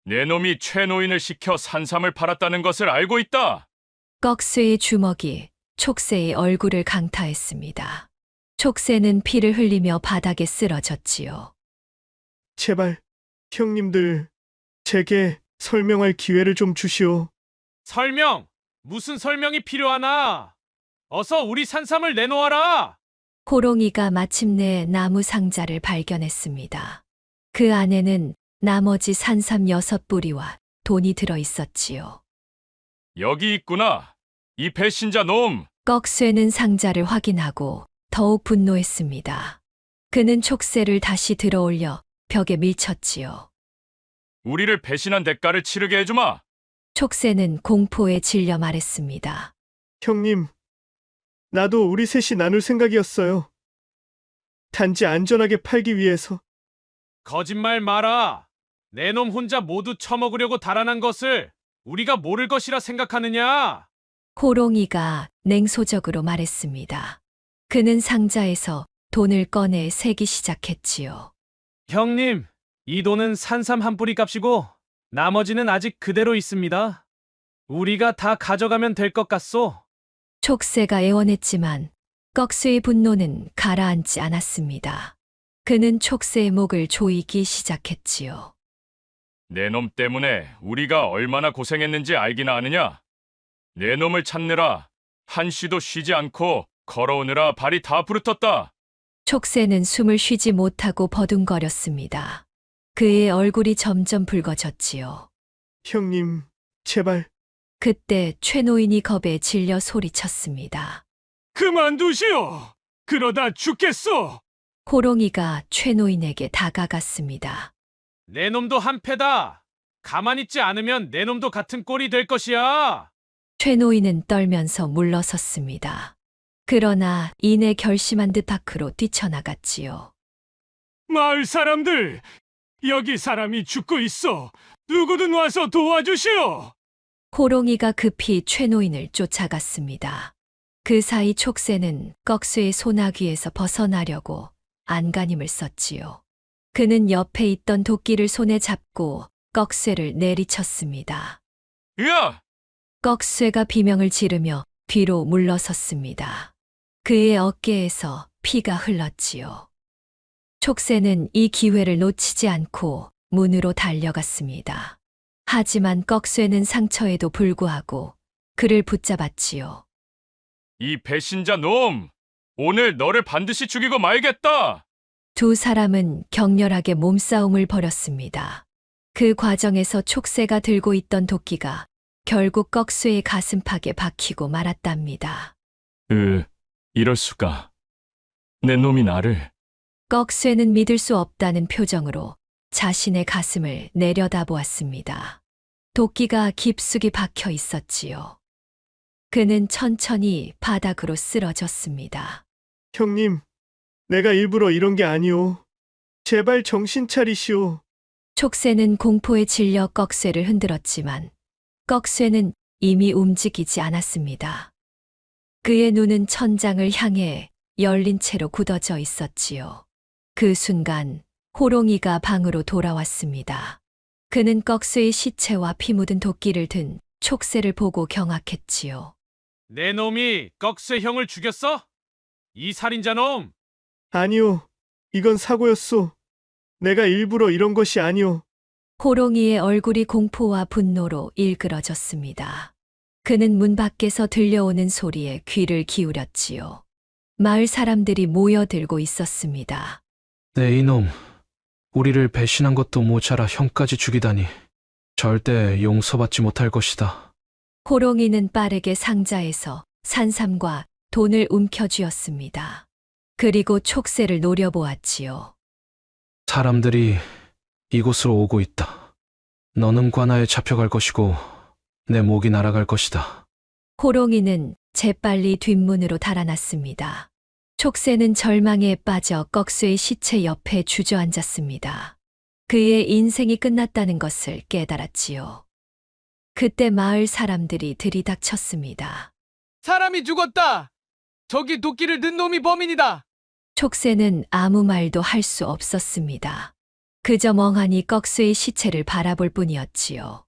내 놈이 최노인을 시켜 산삼을 팔았다는 것을 알고 있다. 꺽쇠의 주먹이 촉새의 얼굴을 강타했습니다. 촉새는 피를 흘리며 바닥에 쓰러졌지요. 제발 형님들, 제게 설명할 기회를 좀 주시오. 설명? 무슨 설명이 필요하나? 어서 우리 산삼을 내놓아라! 호롱이가 마침내 나무 상자를 발견했습니다. 그 안에는 나머지 산삼 6뿌리와 돈이 들어 있었지요. 여기 있구나. 이 배신자 놈! 꺽쇠는 상자를 확인하고 더욱 분노했습니다. 그는 촉새를 다시 들어올려 벽에 밀쳤지요. 우리를 배신한 대가를 치르게 해주마. 촉새는 공포에 질려 말했습니다. 형님, 나도 우리 셋이 나눌 생각이었어요. 단지 안전하게 팔기 위해서. 거짓말 마라. 내 놈 혼자 모두 처먹으려고 달아난 것을 우리가 모를 것이라 생각하느냐? 호롱이가 냉소적으로 말했습니다. 그는 상자에서 돈을 꺼내 세기 시작했지요. 형님, 이 돈은 산삼 한 뿌리 값이고 나머지는 아직 그대로 있습니다. 우리가 다 가져가면 될 것 같소. 촉새가 애원했지만 꺽쇠의 분노는 가라앉지 않았습니다. 그는 촉새의 목을 조이기 시작했지요. 내 놈 때문에 우리가 얼마나 고생했는지 알기나 아느냐? 내 놈을 찾느라 한시도 쉬지 않고 걸어오느라 발이 다 부르텄다. 촉새는 숨을 쉬지 못하고 버둥거렸습니다. 그의 얼굴이 점점 붉어졌지요. 형님, 제발. 그때 최노인이 겁에 질려 소리쳤습니다. 그만두시오. 그러다 죽겠소. 호롱이가 최노인에게 다가갔습니다. 내 놈도 한패다. 가만히 있지 않으면 내 놈도 같은 꼴이 될 것이야. 최노인은 떨면서 물러섰습니다. 그러나 이내 결심한 듯 밖으로 뛰쳐나갔지요. 마을 사람들, 여기 사람이 죽고 있어. 누구든 와서 도와주시오. 호롱이가 급히 최노인을 쫓아갔습니다. 그 사이 촉새는 꺽쇠의 소나귀에서 벗어나려고 안간힘을 썼지요. 그는 옆에 있던 도끼를 손에 잡고 꺽쇠를 내리쳤습니다. 으아! 꺽쇠가 비명을 지르며 뒤로 물러섰습니다. 그의 어깨에서 피가 흘렀지요. 촉새는 이 기회를 놓치지 않고 문으로 달려갔습니다. 하지만 꺽쇠는 상처에도 불구하고 그를 붙잡았지요. 이 배신자 놈! 오늘 너를 반드시 죽이고 말겠다! 두 사람은 격렬하게 몸싸움을 벌였습니다. 그 과정에서 촉새가 들고 있던 도끼가 결국 꺽쇠의 가슴팍에 박히고 말았답니다. 이럴 수가. 내 놈이 나를. 꺽쇠는 믿을 수 없다는 표정으로 자신의 가슴을 내려다보았습니다. 도끼가 깊숙이 박혀 있었지요. 그는 천천히 바닥으로 쓰러졌습니다. 형님, 내가 일부러 이런 게 아니오. 제발 정신 차리시오. 촉새는 공포에 질려 꺽쇠를 흔들었지만 꺽쇠는 이미 움직이지 않았습니다. 그의 눈은 천장을 향해 열린 채로 굳어져 있었지요. 그 순간 호롱이가 방으로 돌아왔습니다. 그는 꺽쇠의 시체와 피 묻은 도끼를 든 촉새를 보고 경악했지요. 내 놈이 꺽쇠 형을 죽였어? 이 살인자 놈! 아니오, 이건 사고였소. 내가 일부러 이런 것이 아니오. 호롱이의 얼굴이 공포와 분노로 일그러졌습니다. 그는 문 밖에서 들려오는 소리에 귀를 기울였지요. 마을 사람들이 모여들고 있었습니다. 네 이놈, 우리를 배신한 것도 모자라 형까지 죽이다니. 절대 용서받지 못할 것이다. 호롱이는 빠르게 상자에서 산삼과 돈을 움켜쥐었습니다. 그리고 촉새를 노려보았지요. 사람들이 이곳으로 오고 있다. 너는 관아에 잡혀갈 것이고 내 목이 날아갈 것이다. 호롱이는 재빨리 뒷문으로 달아났습니다. 촉새는 절망에 빠져 꺽쇠의 시체 옆에 주저앉았습니다. 그의 인생이 끝났다는 것을 깨달았지요. 그때 마을 사람들이 들이닥쳤습니다. 사람이 죽었다! 저기 도끼를 든 놈이 범인이다! 촉새는 아무 말도 할 수 없었습니다. 그저 멍하니 꺽쇠의 시체를 바라볼 뿐이었지요.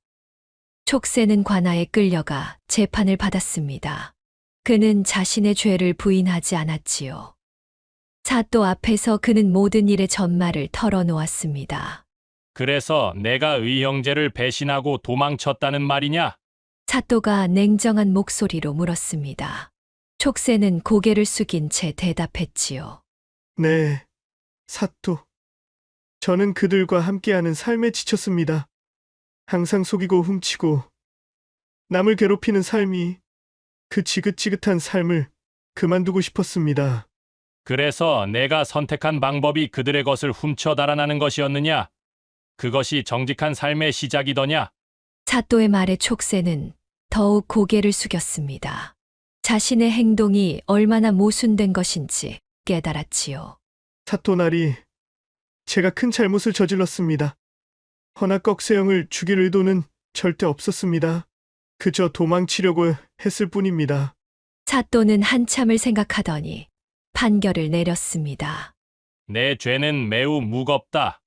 촉새는 관아에 끌려가 재판을 받았습니다. 그는 자신의 죄를 부인하지 않았지요. 사또 앞에서 그는 모든 일의 전말을 털어놓았습니다. 그래서 내가 의형제를 배신하고 도망쳤다는 말이냐? 사또가 냉정한 목소리로 물었습니다. 촉새는 고개를 숙인 채 대답했지요. 네, 사또. 저는 그들과 함께하는 삶에 지쳤습니다. 항상 속이고 훔치고 남을 괴롭히는 삶이 그 지긋지긋한 삶을 그만두고 싶었습니다. 그래서 내가 선택한 방법이 그들의 것을 훔쳐 달아나는 것이었느냐? 그것이 정직한 삶의 시작이더냐? 사또의 말에 촉새는 더욱 고개를 숙였습니다. 자신의 행동이 얼마나 모순된 것인지 깨달았지요. 사또나리, 제가 큰 잘못을 저질렀습니다. 허나 꺽쇠형을 죽일 의도는 절대 없었습니다. 그저 도망치려고 했을 뿐입니다. 사또는 한참을 생각하더니 판결을 내렸습니다. 내 죄는 매우 무겁다.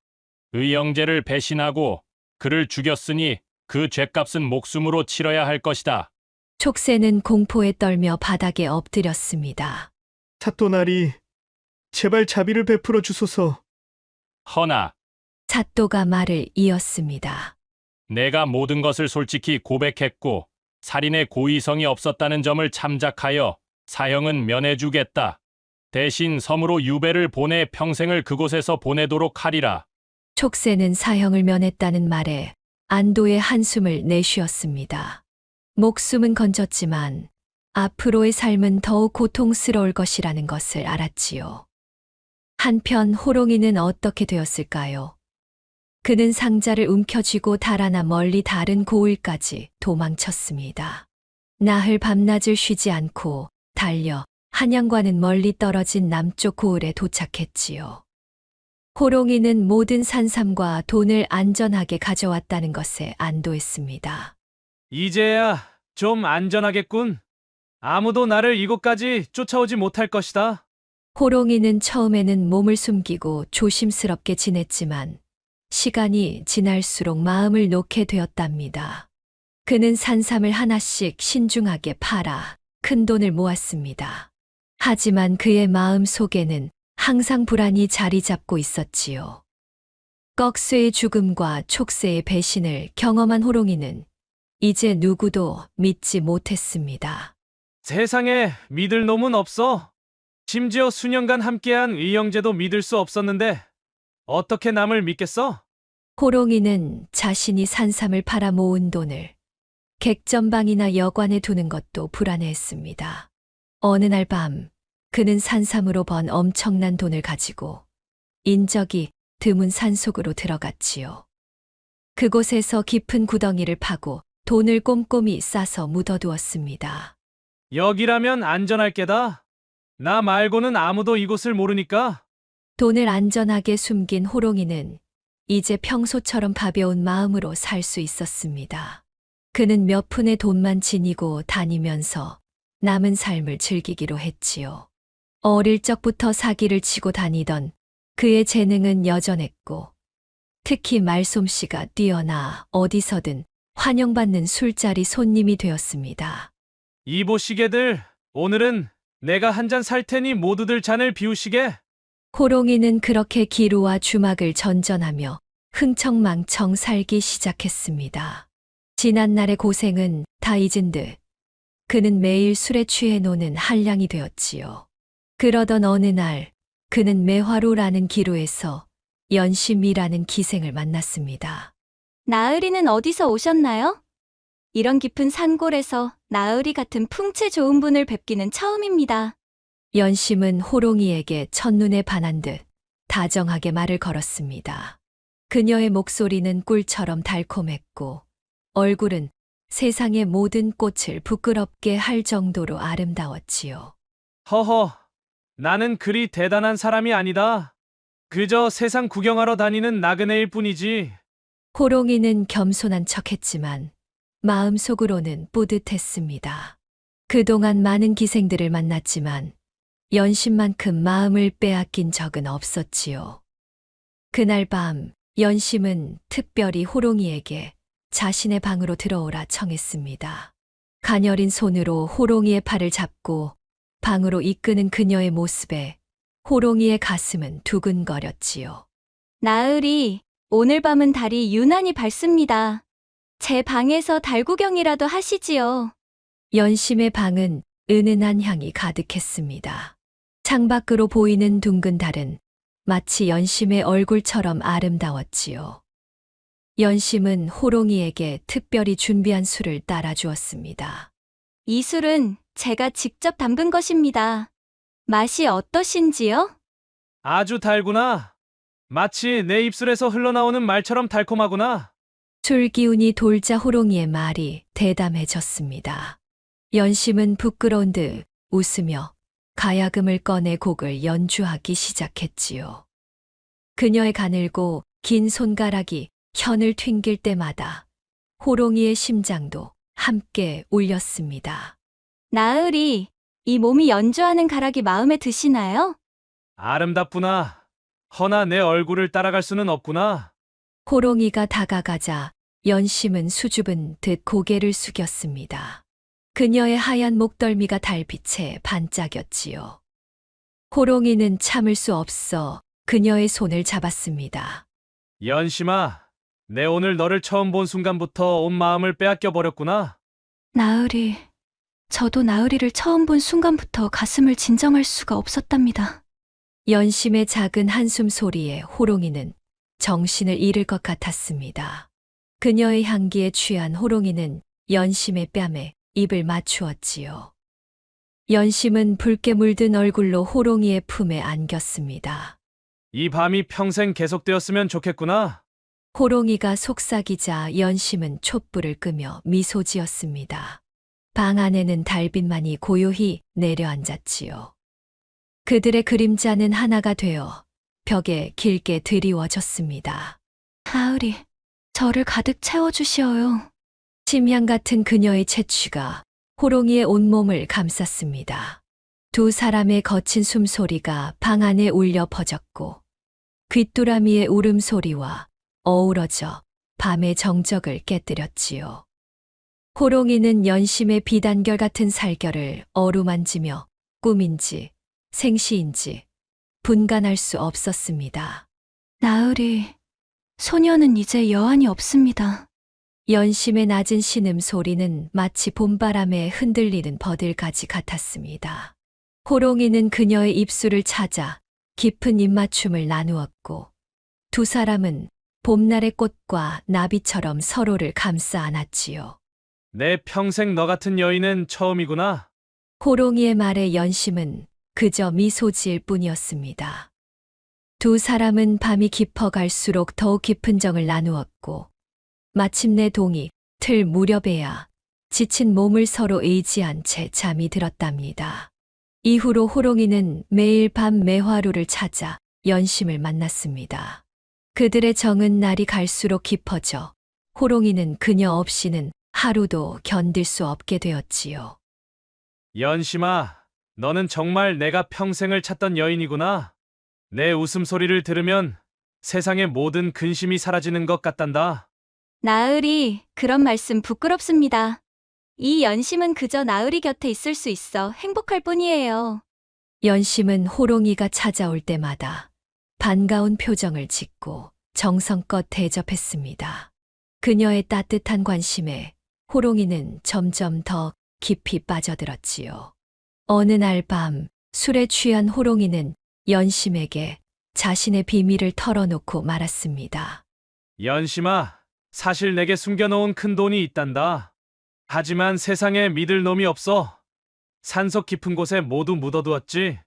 의형제를 배신하고 그를 죽였으니 그 죄값은 목숨으로 치러야 할 것이다. 촉새는 공포에 떨며 바닥에 엎드렸습니다. 사또나리, 제발 자비를 베풀어 주소서. 허나 사또가 말을 이었습니다. 내가 모든 것을 솔직히 고백했고 살인의 고의성이 없었다는 점을 참작하여 사형은 면해주겠다. 대신 섬으로 유배를 보내 평생을 그곳에서 보내도록 하리라. 촉새는 사형을 면했다는 말에 안도의 한숨을 내쉬었습니다. 목숨은 건졌지만 앞으로의 삶은 더욱 고통스러울 것이라는 것을 알았지요. 한편 호롱이는 어떻게 되었을까요? 그는 상자를 움켜쥐고 달아나 멀리 다른 고을까지 도망쳤습니다. 나흘 밤낮을 쉬지 않고 달려 한양과는 멀리 떨어진 남쪽 고을에 도착했지요. 호롱이는 모든 산삼과 돈을 안전하게 가져왔다는 것에 안도했습니다. 이제야 좀 안전하겠군. 아무도 나를 이곳까지 쫓아오지 못할 것이다. 호롱이는 처음에는 몸을 숨기고 조심스럽게 지냈지만 시간이 지날수록 마음을 놓게 되었답니다. 그는 산삼을 하나씩 신중하게 팔아 큰 돈을 모았습니다. 하지만 그의 마음 속에는 항상 불안이 자리 잡고 있었지요. 꺽쇠의 죽음과 촉새의 배신을 경험한 호롱이는 이제 누구도 믿지 못했습니다. 세상에 믿을 놈은 없어. 심지어 수년간 함께한 의형제도 믿을 수 없었는데 어떻게 남을 믿겠어? 호롱이는 자신이 산삼을 팔아 모은 돈을 객전방이나 여관에 두는 것도 불안해했습니다. 어느 날 밤 그는 산삼으로 번 엄청난 돈을 가지고 인적이 드문 산속으로 들어갔지요. 그곳에서 깊은 구덩이를 파고 돈을 꼼꼼히 싸서 묻어두었습니다. 여기라면 안전할 게다. 나 말고는 아무도 이곳을 모르니까. 돈을 안전하게 숨긴 호롱이는 이제 평소처럼 가벼운 마음으로 살 수 있었습니다. 그는 몇 푼의 돈만 지니고 다니면서 남은 삶을 즐기기로 했지요. 어릴 적부터 사기를 치고 다니던 그의 재능은 여전했고 특히 말솜씨가 뛰어나 어디서든 환영받는 술자리 손님이 되었습니다. 이보시게들, 오늘은 내가 한 잔 살 테니 모두들 잔을 비우시게. 호롱이는 그렇게 기루와 주막을 전전하며 흥청망청 살기 시작했습니다. 지난날의 고생은 다 잊은 듯 그는 매일 술에 취해 노는 한량이 되었지요. 그러던 어느 날 그는 매화로라는 기로에서 연심이라는 기생을 만났습니다. 나으리는 어디서 오셨나요? 이런 깊은 산골에서 나으리 같은 풍채 좋은 분을 뵙기는 처음입니다. 연심은 호롱이에게 첫눈에 반한 듯 다정하게 말을 걸었습니다. 그녀의 목소리는 꿀처럼 달콤했고 얼굴은 세상의 모든 꽃을 부끄럽게 할 정도로 아름다웠지요. 허허, 나는 그리 대단한 사람이 아니다. 그저 세상 구경하러 다니는 나그네일 뿐이지. 호롱이는 겸손한 척했지만 마음속으로는 뿌듯했습니다. 그동안 많은 기생들을 만났지만 연심만큼 마음을 빼앗긴 적은 없었지요. 그날 밤 연심은 특별히 호롱이에게 자신의 방으로 들어오라 청했습니다. 가녀린 손으로 호롱이의 팔을 잡고 방으로 이끄는 그녀의 모습에 호롱이의 가슴은 두근거렸지요. 나으리, 오늘 밤은 달이 유난히 밝습니다. 제 방에서 달 구경이라도 하시지요. 연심의 방은 은은한 향이 가득했습니다. 창밖으로 보이는 둥근 달은 마치 연심의 얼굴처럼 아름다웠지요. 연심은 호롱이에게 특별히 준비한 술을 따라주었습니다. 이 술은 제가 직접 담근 것입니다. 맛이 어떠신지요? 아주 달구나. 마치 내 입술에서 흘러나오는 말처럼 달콤하구나. 술 기운이 돌자 호롱이의 말이 대담해졌습니다. 연심은 부끄러운 듯 웃으며 가야금을 꺼내 곡을 연주하기 시작했지요. 그녀의 가늘고 긴 손가락이 현을 튕길 때마다 호롱이의 심장도 함께 울렸습니다. 나으리, 이 몸이 연주하는 가락이 마음에 드시나요? 아름답구나. 허나 내 얼굴을 따라갈 수는 없구나. 호롱이가 다가가자 연심은 수줍은 듯 고개를 숙였습니다. 그녀의 하얀 목덜미가 달빛에 반짝였지요. 호롱이는 참을 수 없어 그녀의 손을 잡았습니다. 연심아, 내 오늘 너를 처음 본 순간부터 온 마음을 빼앗겨 버렸구나. 나으리, 저도 나으리를 처음 본 순간부터 가슴을 진정할 수가 없었답니다. 연심의 작은 한숨 소리에 호롱이는 정신을 잃을 것 같았습니다. 그녀의 향기에 취한 호롱이는 연심의 뺨에 입을 맞추었지요. 연심은 붉게 물든 얼굴로 호롱이의 품에 안겼습니다. 이 밤이 평생 계속되었으면 좋겠구나. 호롱이가 속삭이자 연심은 촛불을 끄며 미소 지었습니다. 방 안에는 달빛만이 고요히 내려앉았지요. 그들의 그림자는 하나가 되어 벽에 길게 드리워졌습니다. 나으리, 저를 가득 채워주시어요. 침향 같은 그녀의 채취가 호롱이의 온몸을 감쌌습니다. 두 사람의 거친 숨소리가 방 안에 울려 퍼졌고 귀뚜라미의 울음소리와 어우러져 밤의 정적을 깨뜨렸지요. 호롱이는 연심의 비단결 같은 살결을 어루만지며 꿈인지 생시인지 분간할 수 없었습니다. 나으리, 소녀는 이제 여한이 없습니다. 연심의 낮은 신음소리는 마치 봄바람에 흔들리는 버들가지 같았습니다. 호롱이는 그녀의 입술을 찾아 깊은 입맞춤을 나누었고 두 사람은 봄날의 꽃과 나비처럼 서로를 감싸 안았지요. 내 평생 너 같은 여인은 처음이구나. 호롱이의 말에 연심은 그저 미소 지을 뿐이었습니다. 두 사람은 밤이 깊어갈수록 더욱 깊은 정을 나누었고 마침내 동이 틀 무렵에야 지친 몸을 서로 의지한 채 잠이 들었답니다. 이후로 호롱이는 매일 밤 매화루를 찾아 연심을 만났습니다. 그들의 정은 날이 갈수록 깊어져 호롱이는 그녀 없이는 하루도 견딜 수 없게 되었지요. 연심아, 너는 정말 내가 평생을 찾던 여인이구나. 내 웃음소리를 들으면 세상의 모든 근심이 사라지는 것 같단다. 나으리, 그런 말씀 부끄럽습니다. 이 연심은 그저 나으리 곁에 있을 수 있어 행복할 뿐이에요. 연심은 호롱이가 찾아올 때마다 반가운 표정을 짓고 정성껏 대접했습니다. 그녀의 따뜻한 관심에 호롱이는 점점 더 깊이 빠져들었지요. 어느 날 밤 술에 취한 호롱이는 연심에게 자신의 비밀을 털어놓고 말았습니다. 연심아, 사실 내게 숨겨놓은 큰 돈이 있단다. 하지만 세상에 믿을 놈이 없어. 산속 깊은 곳에 모두 묻어두었지.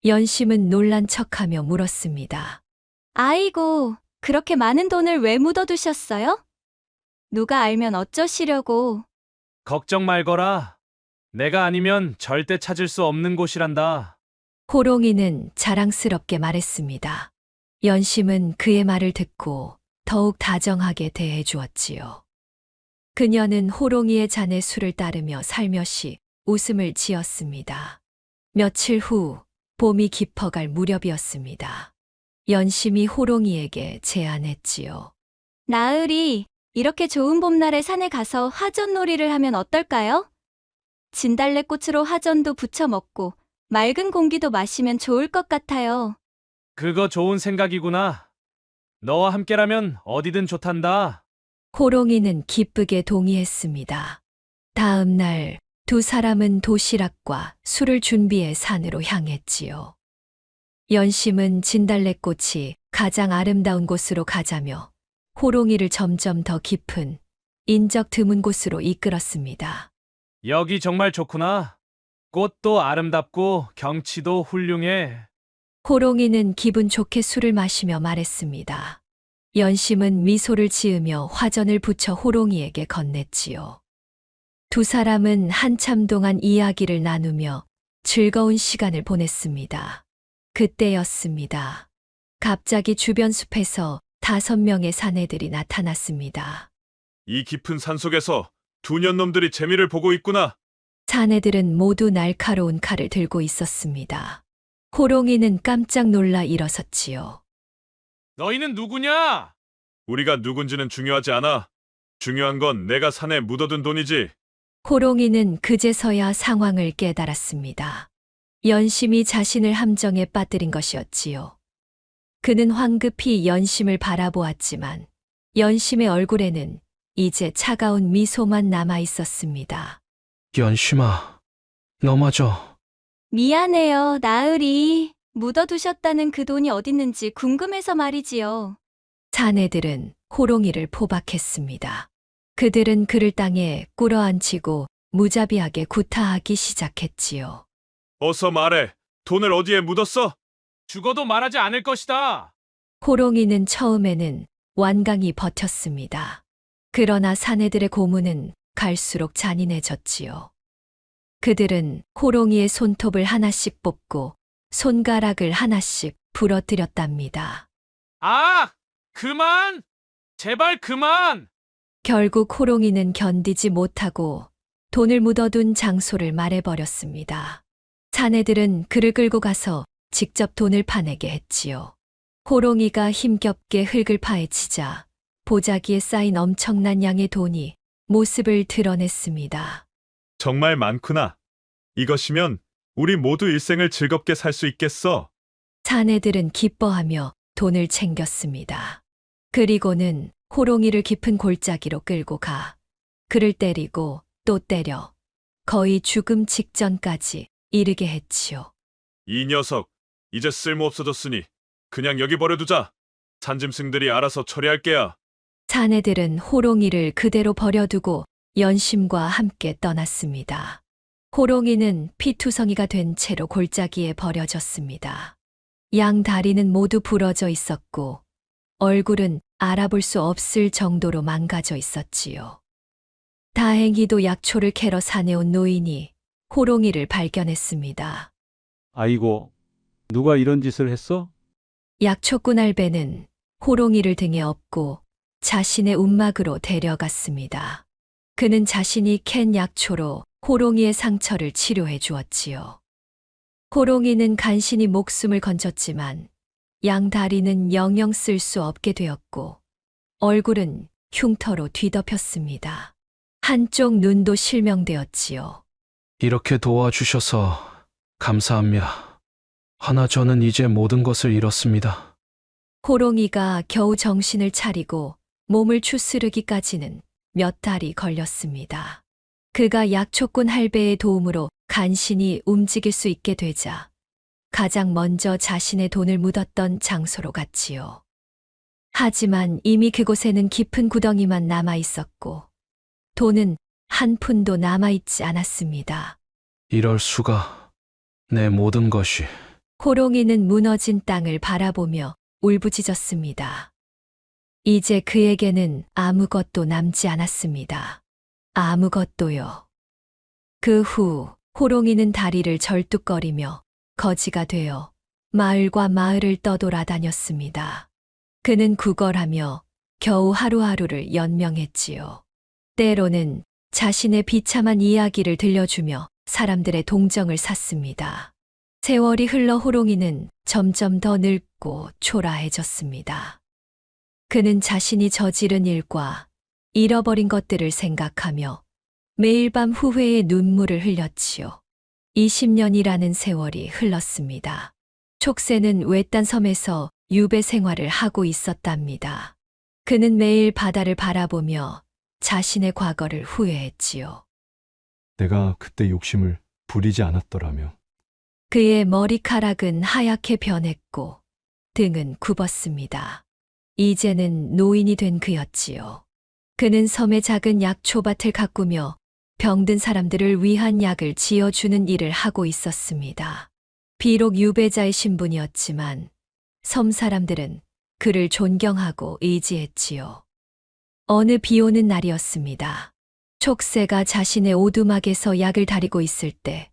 연심은 놀란 척하며 물었습니다. 아이고, 그렇게 많은 돈을 왜 묻어두셨어요? 누가 알면 어쩌시려고. 걱정 말거라. 내가 아니면 절대 찾을 수 없는 곳이란다. 호롱이는 자랑스럽게 말했습니다. 연심은 그의 말을 듣고 더욱 다정하게 대해 주었지요. 그녀는 호롱이의 잔에 술을 따르며 살며시 웃음을 지었습니다. 며칠 후 봄이 깊어갈 무렵이었습니다. 연심이 호롱이에게 제안했지요. 나으리, 이렇게 좋은 봄날에 산에 가서 화전놀이를 하면 어떨까요? 진달래꽃으로 화전도 부쳐 먹고 맑은 공기도 마시면 좋을 것 같아요. 그거 좋은 생각이구나. 너와 함께라면 어디든 좋단다. 호롱이는 기쁘게 동의했습니다. 다음 날 두 사람은 도시락과 술을 준비해 산으로 향했지요. 연심은 진달래꽃이 가장 아름다운 곳으로 가자며 호롱이를 점점 더 깊은 인적 드문 곳으로 이끌었습니다. 여기 정말 좋구나. 꽃도 아름답고 경치도 훌륭해. 호롱이는 기분 좋게 술을 마시며 말했습니다. 연심은 미소를 지으며 화전을 붙여 호롱이에게 건넸지요. 두 사람은 한참 동안 이야기를 나누며 즐거운 시간을 보냈습니다. 그때였습니다. 갑자기 주변 숲에서 5명의 사내들이 나타났습니다. 이 깊은 산속에서 두 년놈들이 재미를 보고 있구나. 사내들은 모두 날카로운 칼을 들고 있었습니다. 호롱이는 깜짝 놀라 일어섰지요. 너희는 누구냐? 우리가 누군지는 중요하지 않아. 중요한 건 내가 산에 묻어둔 돈이지. 호롱이는 그제서야 상황을 깨달았습니다. 연심이 자신을 함정에 빠뜨린 것이었지요. 그는 황급히 연심을 바라보았지만 연심의 얼굴에는 이제 차가운 미소만 남아 있었습니다. 연심아, 너마저. 미안해요, 나으리. 묻어두셨다는 그 돈이 어딨는지 궁금해서 말이지요. 사내들은 호롱이를 포박했습니다. 그들은 그를 땅에 꿇어앉히고 무자비하게 구타하기 시작했지요. 어서 말해. 돈을 어디에 묻었어? 죽어도 말하지 않을 것이다. 호롱이는 처음에는 완강히 버텼습니다. 그러나 사내들의 고문은 갈수록 잔인해졌지요. 그들은 호롱이의 손톱을 하나씩 뽑고 손가락을 하나씩 부러뜨렸답니다. 아! 그만! 제발 그만! 결국 호롱이는 견디지 못하고 돈을 묻어둔 장소를 말해버렸습니다. 사내들은 그를 끌고 가서 직접 돈을 파내게 했지요. 호롱이가 힘겹게 흙을 파헤치자 보자기에 쌓인 엄청난 양의 돈이 모습을 드러냈습니다. 정말 많구나. 이것이면 우리 모두 일생을 즐겁게 살 수 있겠어. 사내들은 기뻐하며 돈을 챙겼습니다. 그리고는 호롱이를 깊은 골짜기로 끌고 가 그를 때리고 또 때려 거의 죽음 직전까지 이르게 했지요. 이 녀석, 이제 쓸모없어졌으니 그냥 여기 버려두자. 산짐승들이 알아서 처리할 게야. 사내들은 호롱이를 그대로 버려두고 연심과 함께 떠났습니다. 호롱이는 피투성이가 된 채로 골짜기에 버려졌습니다. 양 다리는 모두 부러져 있었고 얼굴은 알아볼 수 없을 정도로 망가져 있었지요. 다행히도 약초를 캐러 산에 온 노인이 호롱이를 발견했습니다. 아이고, 누가 이런 짓을 했어? 약초꾼 알베는 호롱이를 등에 업고 자신의 움막으로 데려갔습니다. 그는 자신이 캔 약초로 호롱이의 상처를 치료해 주었지요. 호롱이는 간신히 목숨을 건졌지만 양 다리는 영영 쓸 수 없게 되었고 얼굴은 흉터로 뒤덮였습니다. 한쪽 눈도 실명되었지요. 이렇게 도와주셔서 감사합니다. 하나 저는 이제 모든 것을 잃었습니다. 호롱이가 겨우 정신을 차리고 몸을 추스르기까지는 몇 달이 걸렸습니다. 그가 약초꾼 할배의 도움으로 간신히 움직일 수 있게 되자 가장 먼저 자신의 돈을 묻었던 장소로 갔지요. 하지만 이미 그곳에는 깊은 구덩이만 남아 있었고, 돈은 한 푼도 남아 있지 않았습니다. 이럴 수가. 내 모든 것이. 호롱이는 무너진 땅을 바라보며 울부짖었습니다. 이제 그에게는 아무것도 남지 않았습니다. 아무것도요. 그 후 호롱이는 다리를 절뚝거리며 거지가 되어 마을과 마을을 떠돌아다녔습니다. 그는 구걸하며 겨우 하루하루를 연명했지요. 때로는 자신의 비참한 이야기를 들려주며 사람들의 동정을 샀습니다. 세월이 흘러 호롱이는 점점 더 늙고 초라해졌습니다. 그는 자신이 저지른 일과 잃어버린 것들을 생각하며 매일 밤 후회의 눈물을 흘렸지요. 20년이라는 세월이 흘렀습니다. 촉새는 외딴 섬에서 유배 생활을 하고 있었답니다. 그는 매일 바다를 바라보며 자신의 과거를 후회했지요. 내가 그때 욕심을 부리지 않았더라면. 그의 머리카락은 하얗게 변했고 등은 굽었습니다. 이제는 노인이 된 그였지요. 그는 섬의 작은 약초밭을 가꾸며 병든 사람들을 위한 약을 지어주는 일을 하고 있었습니다. 비록 유배자의 신분이었지만 섬 사람들은 그를 존경하고 의지했지요. 어느 비 오는 날이었습니다. 촉새가 자신의 오두막에서 약을 다리고 있을 때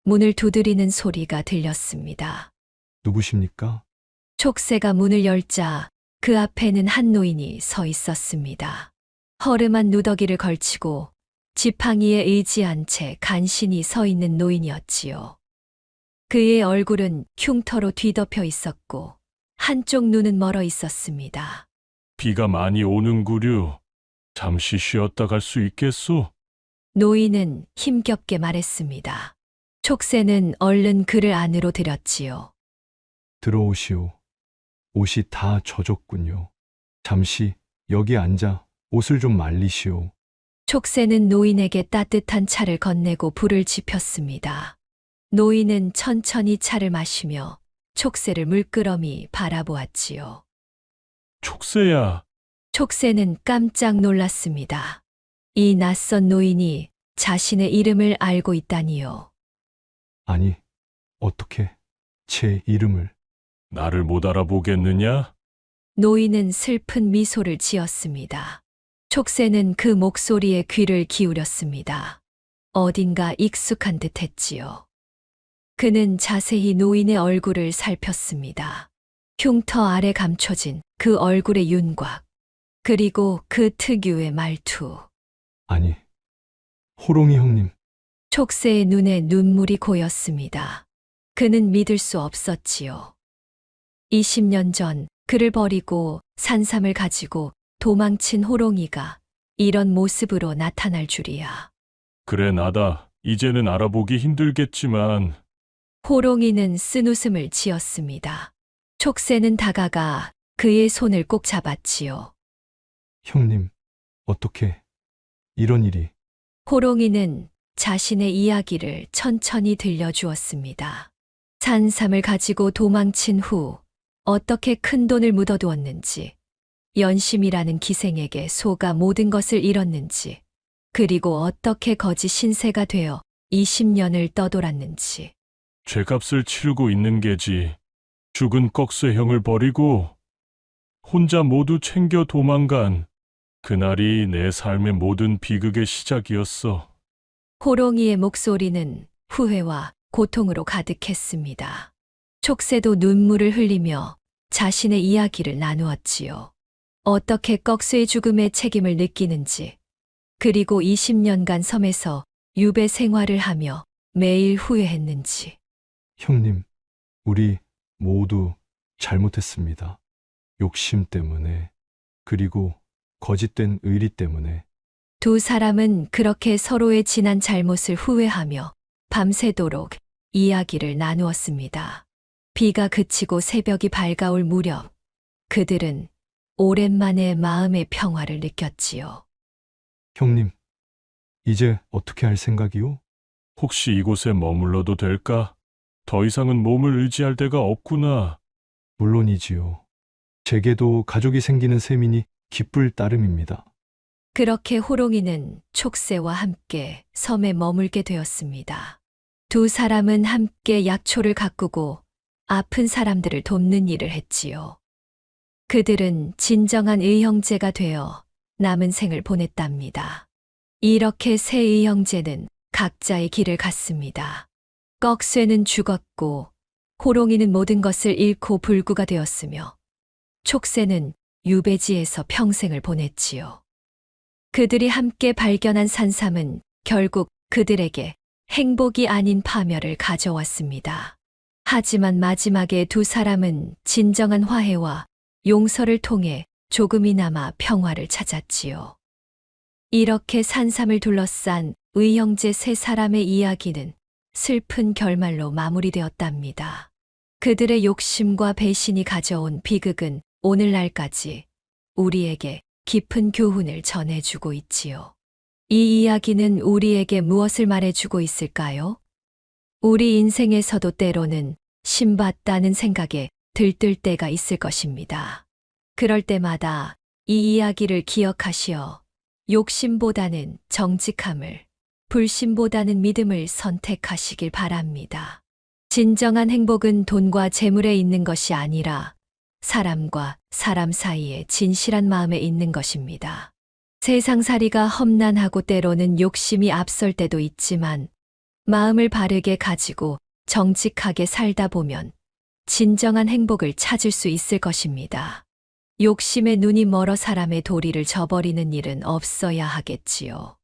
문을 두드리는 소리가 들렸습니다. 누구십니까? 촉새가 문을 열자 그 앞에는 한 노인이 서 있었습니다. 허름한 누더기를 걸치고 지팡이에 의지한 채 간신히 서 있는 노인이었지요. 그의 얼굴은 흉터로 뒤덮여 있었고 한쪽 눈은 멀어 있었습니다. 비가 많이 오는구려. 잠시 쉬었다 갈 수 있겠소? 노인은 힘겹게 말했습니다. 촉새는 얼른 그를 안으로 들였지요. 들어오시오. 옷이 다 젖었군요. 잠시 여기 앉아 옷을 좀 말리시오. 촉새는 노인에게 따뜻한 차를 건네고 불을 지폈습니다. 노인은 천천히 차를 마시며 촉새를 물끄러미 바라보았지요. 촉새야. 촉새는 깜짝 놀랐습니다. 이 낯선 노인이 자신의 이름을 알고 있다니요. 아니, 어떻게 제 이름을 나를 못 알아보겠느냐? 노인은 슬픈 미소를 지었습니다. 촉새는 그 목소리에 귀를 기울였습니다. 어딘가 익숙한 듯 했지요. 그는 자세히 노인의 얼굴을 살폈습니다. 흉터 아래 감춰진 그 얼굴의 윤곽, 그리고 그 특유의 말투. 아니, 호롱이 형님. 촉새의 눈에 눈물이 고였습니다. 그는 믿을 수 없었지요. 20년 전 그를 버리고 산삼을 가지고 도망친 호롱이가 이런 모습으로 나타날 줄이야. 그래, 나다. 이제는 알아보기 힘들겠지만. 호롱이는 쓴웃음을 지었습니다. 촉새는 다가가 그의 손을 꼭 잡았지요. 형님, 어떻게 이런 일이? 호롱이는 자신의 이야기를 천천히 들려주었습니다. 산삼을 가지고 도망친 후 어떻게 큰 돈을 묻어두었는지, 연심이라는 기생에게 속아 모든 것을 잃었는지, 그리고 어떻게 거지 신세가 되어 20년을 떠돌았는지. 죄값을 치르고 있는 게지. 죽은 꺽쇠 형을 버리고 혼자 모두 챙겨 도망간 그날이 내 삶의 모든 비극의 시작이었어. 호롱이의 목소리는 후회와 고통으로 가득했습니다. 촉새도 눈물을 흘리며 자신의 이야기를 나누었지요. 어떻게 꺽쇠의 죽음의 책임을 느끼는지, 그리고 20년간 섬에서 유배 생활을 하며 매일 후회했는지. 형님, 우리 모두 잘못했습니다. 욕심 때문에, 그리고 거짓된 의리 때문에. 두 사람은 그렇게 서로의 지난 잘못을 후회하며 밤새도록 이야기를 나누었습니다. 비가 그치고 새벽이 밝아올 무렵 그들은 오랜만에 마음의 평화를 느꼈지요. 형님, 이제 어떻게 할 생각이오? 혹시 이곳에 머물러도 될까? 더 이상은 몸을 의지할 데가 없구나. 물론이지요. 제게도 가족이 생기는 셈이니 기쁠 따름입니다. 그렇게 호롱이는 촉새와 함께 섬에 머물게 되었습니다. 두 사람은 함께 약초를 가꾸고 아픈 사람들을 돕는 일을 했지요. 그들은 진정한 의형제가 되어 남은 생을 보냈답니다. 이렇게 세 의형제는 각자의 길을 갔습니다. 꺽쇠는 죽었고 호롱이는 모든 것을 잃고 불구가 되었으며 촉새는 유배지에서 평생을 보냈지요. 그들이 함께 발견한 산삼은 결국 그들에게 행복이 아닌 파멸을 가져왔습니다. 하지만 마지막에 두 사람은 진정한 화해와 용서를 통해 조금이나마 평화를 찾았지요. 이렇게 산삼을 둘러싼 의형제 세 사람의 이야기는 슬픈 결말로 마무리되었답니다. 그들의 욕심과 배신이 가져온 비극은 오늘날까지 우리에게 깊은 교훈을 전해주고 있지요. 이 이야기는 우리에게 무엇을 말해주고 있을까요? 우리 인생에서도 때로는 신받다는 생각에 들뜰 때가 있을 것입니다. 그럴 때마다 이 이야기를 기억하시어 욕심보다는 정직함을, 불신보다는 믿음을 선택하시길 바랍니다. 진정한 행복은 돈과 재물에 있는 것이 아니라 사람과 사람 사이에 진실한 마음에 있는 것입니다. 세상살이가 험난하고 때로는 욕심이 앞설 때도 있지만 마음을 바르게 가지고 정직하게 살다 보면 진정한 행복을 찾을 수 있을 것입니다. 욕심에 눈이 멀어 사람의 도리를 저버리는 일은 없어야 하겠지요.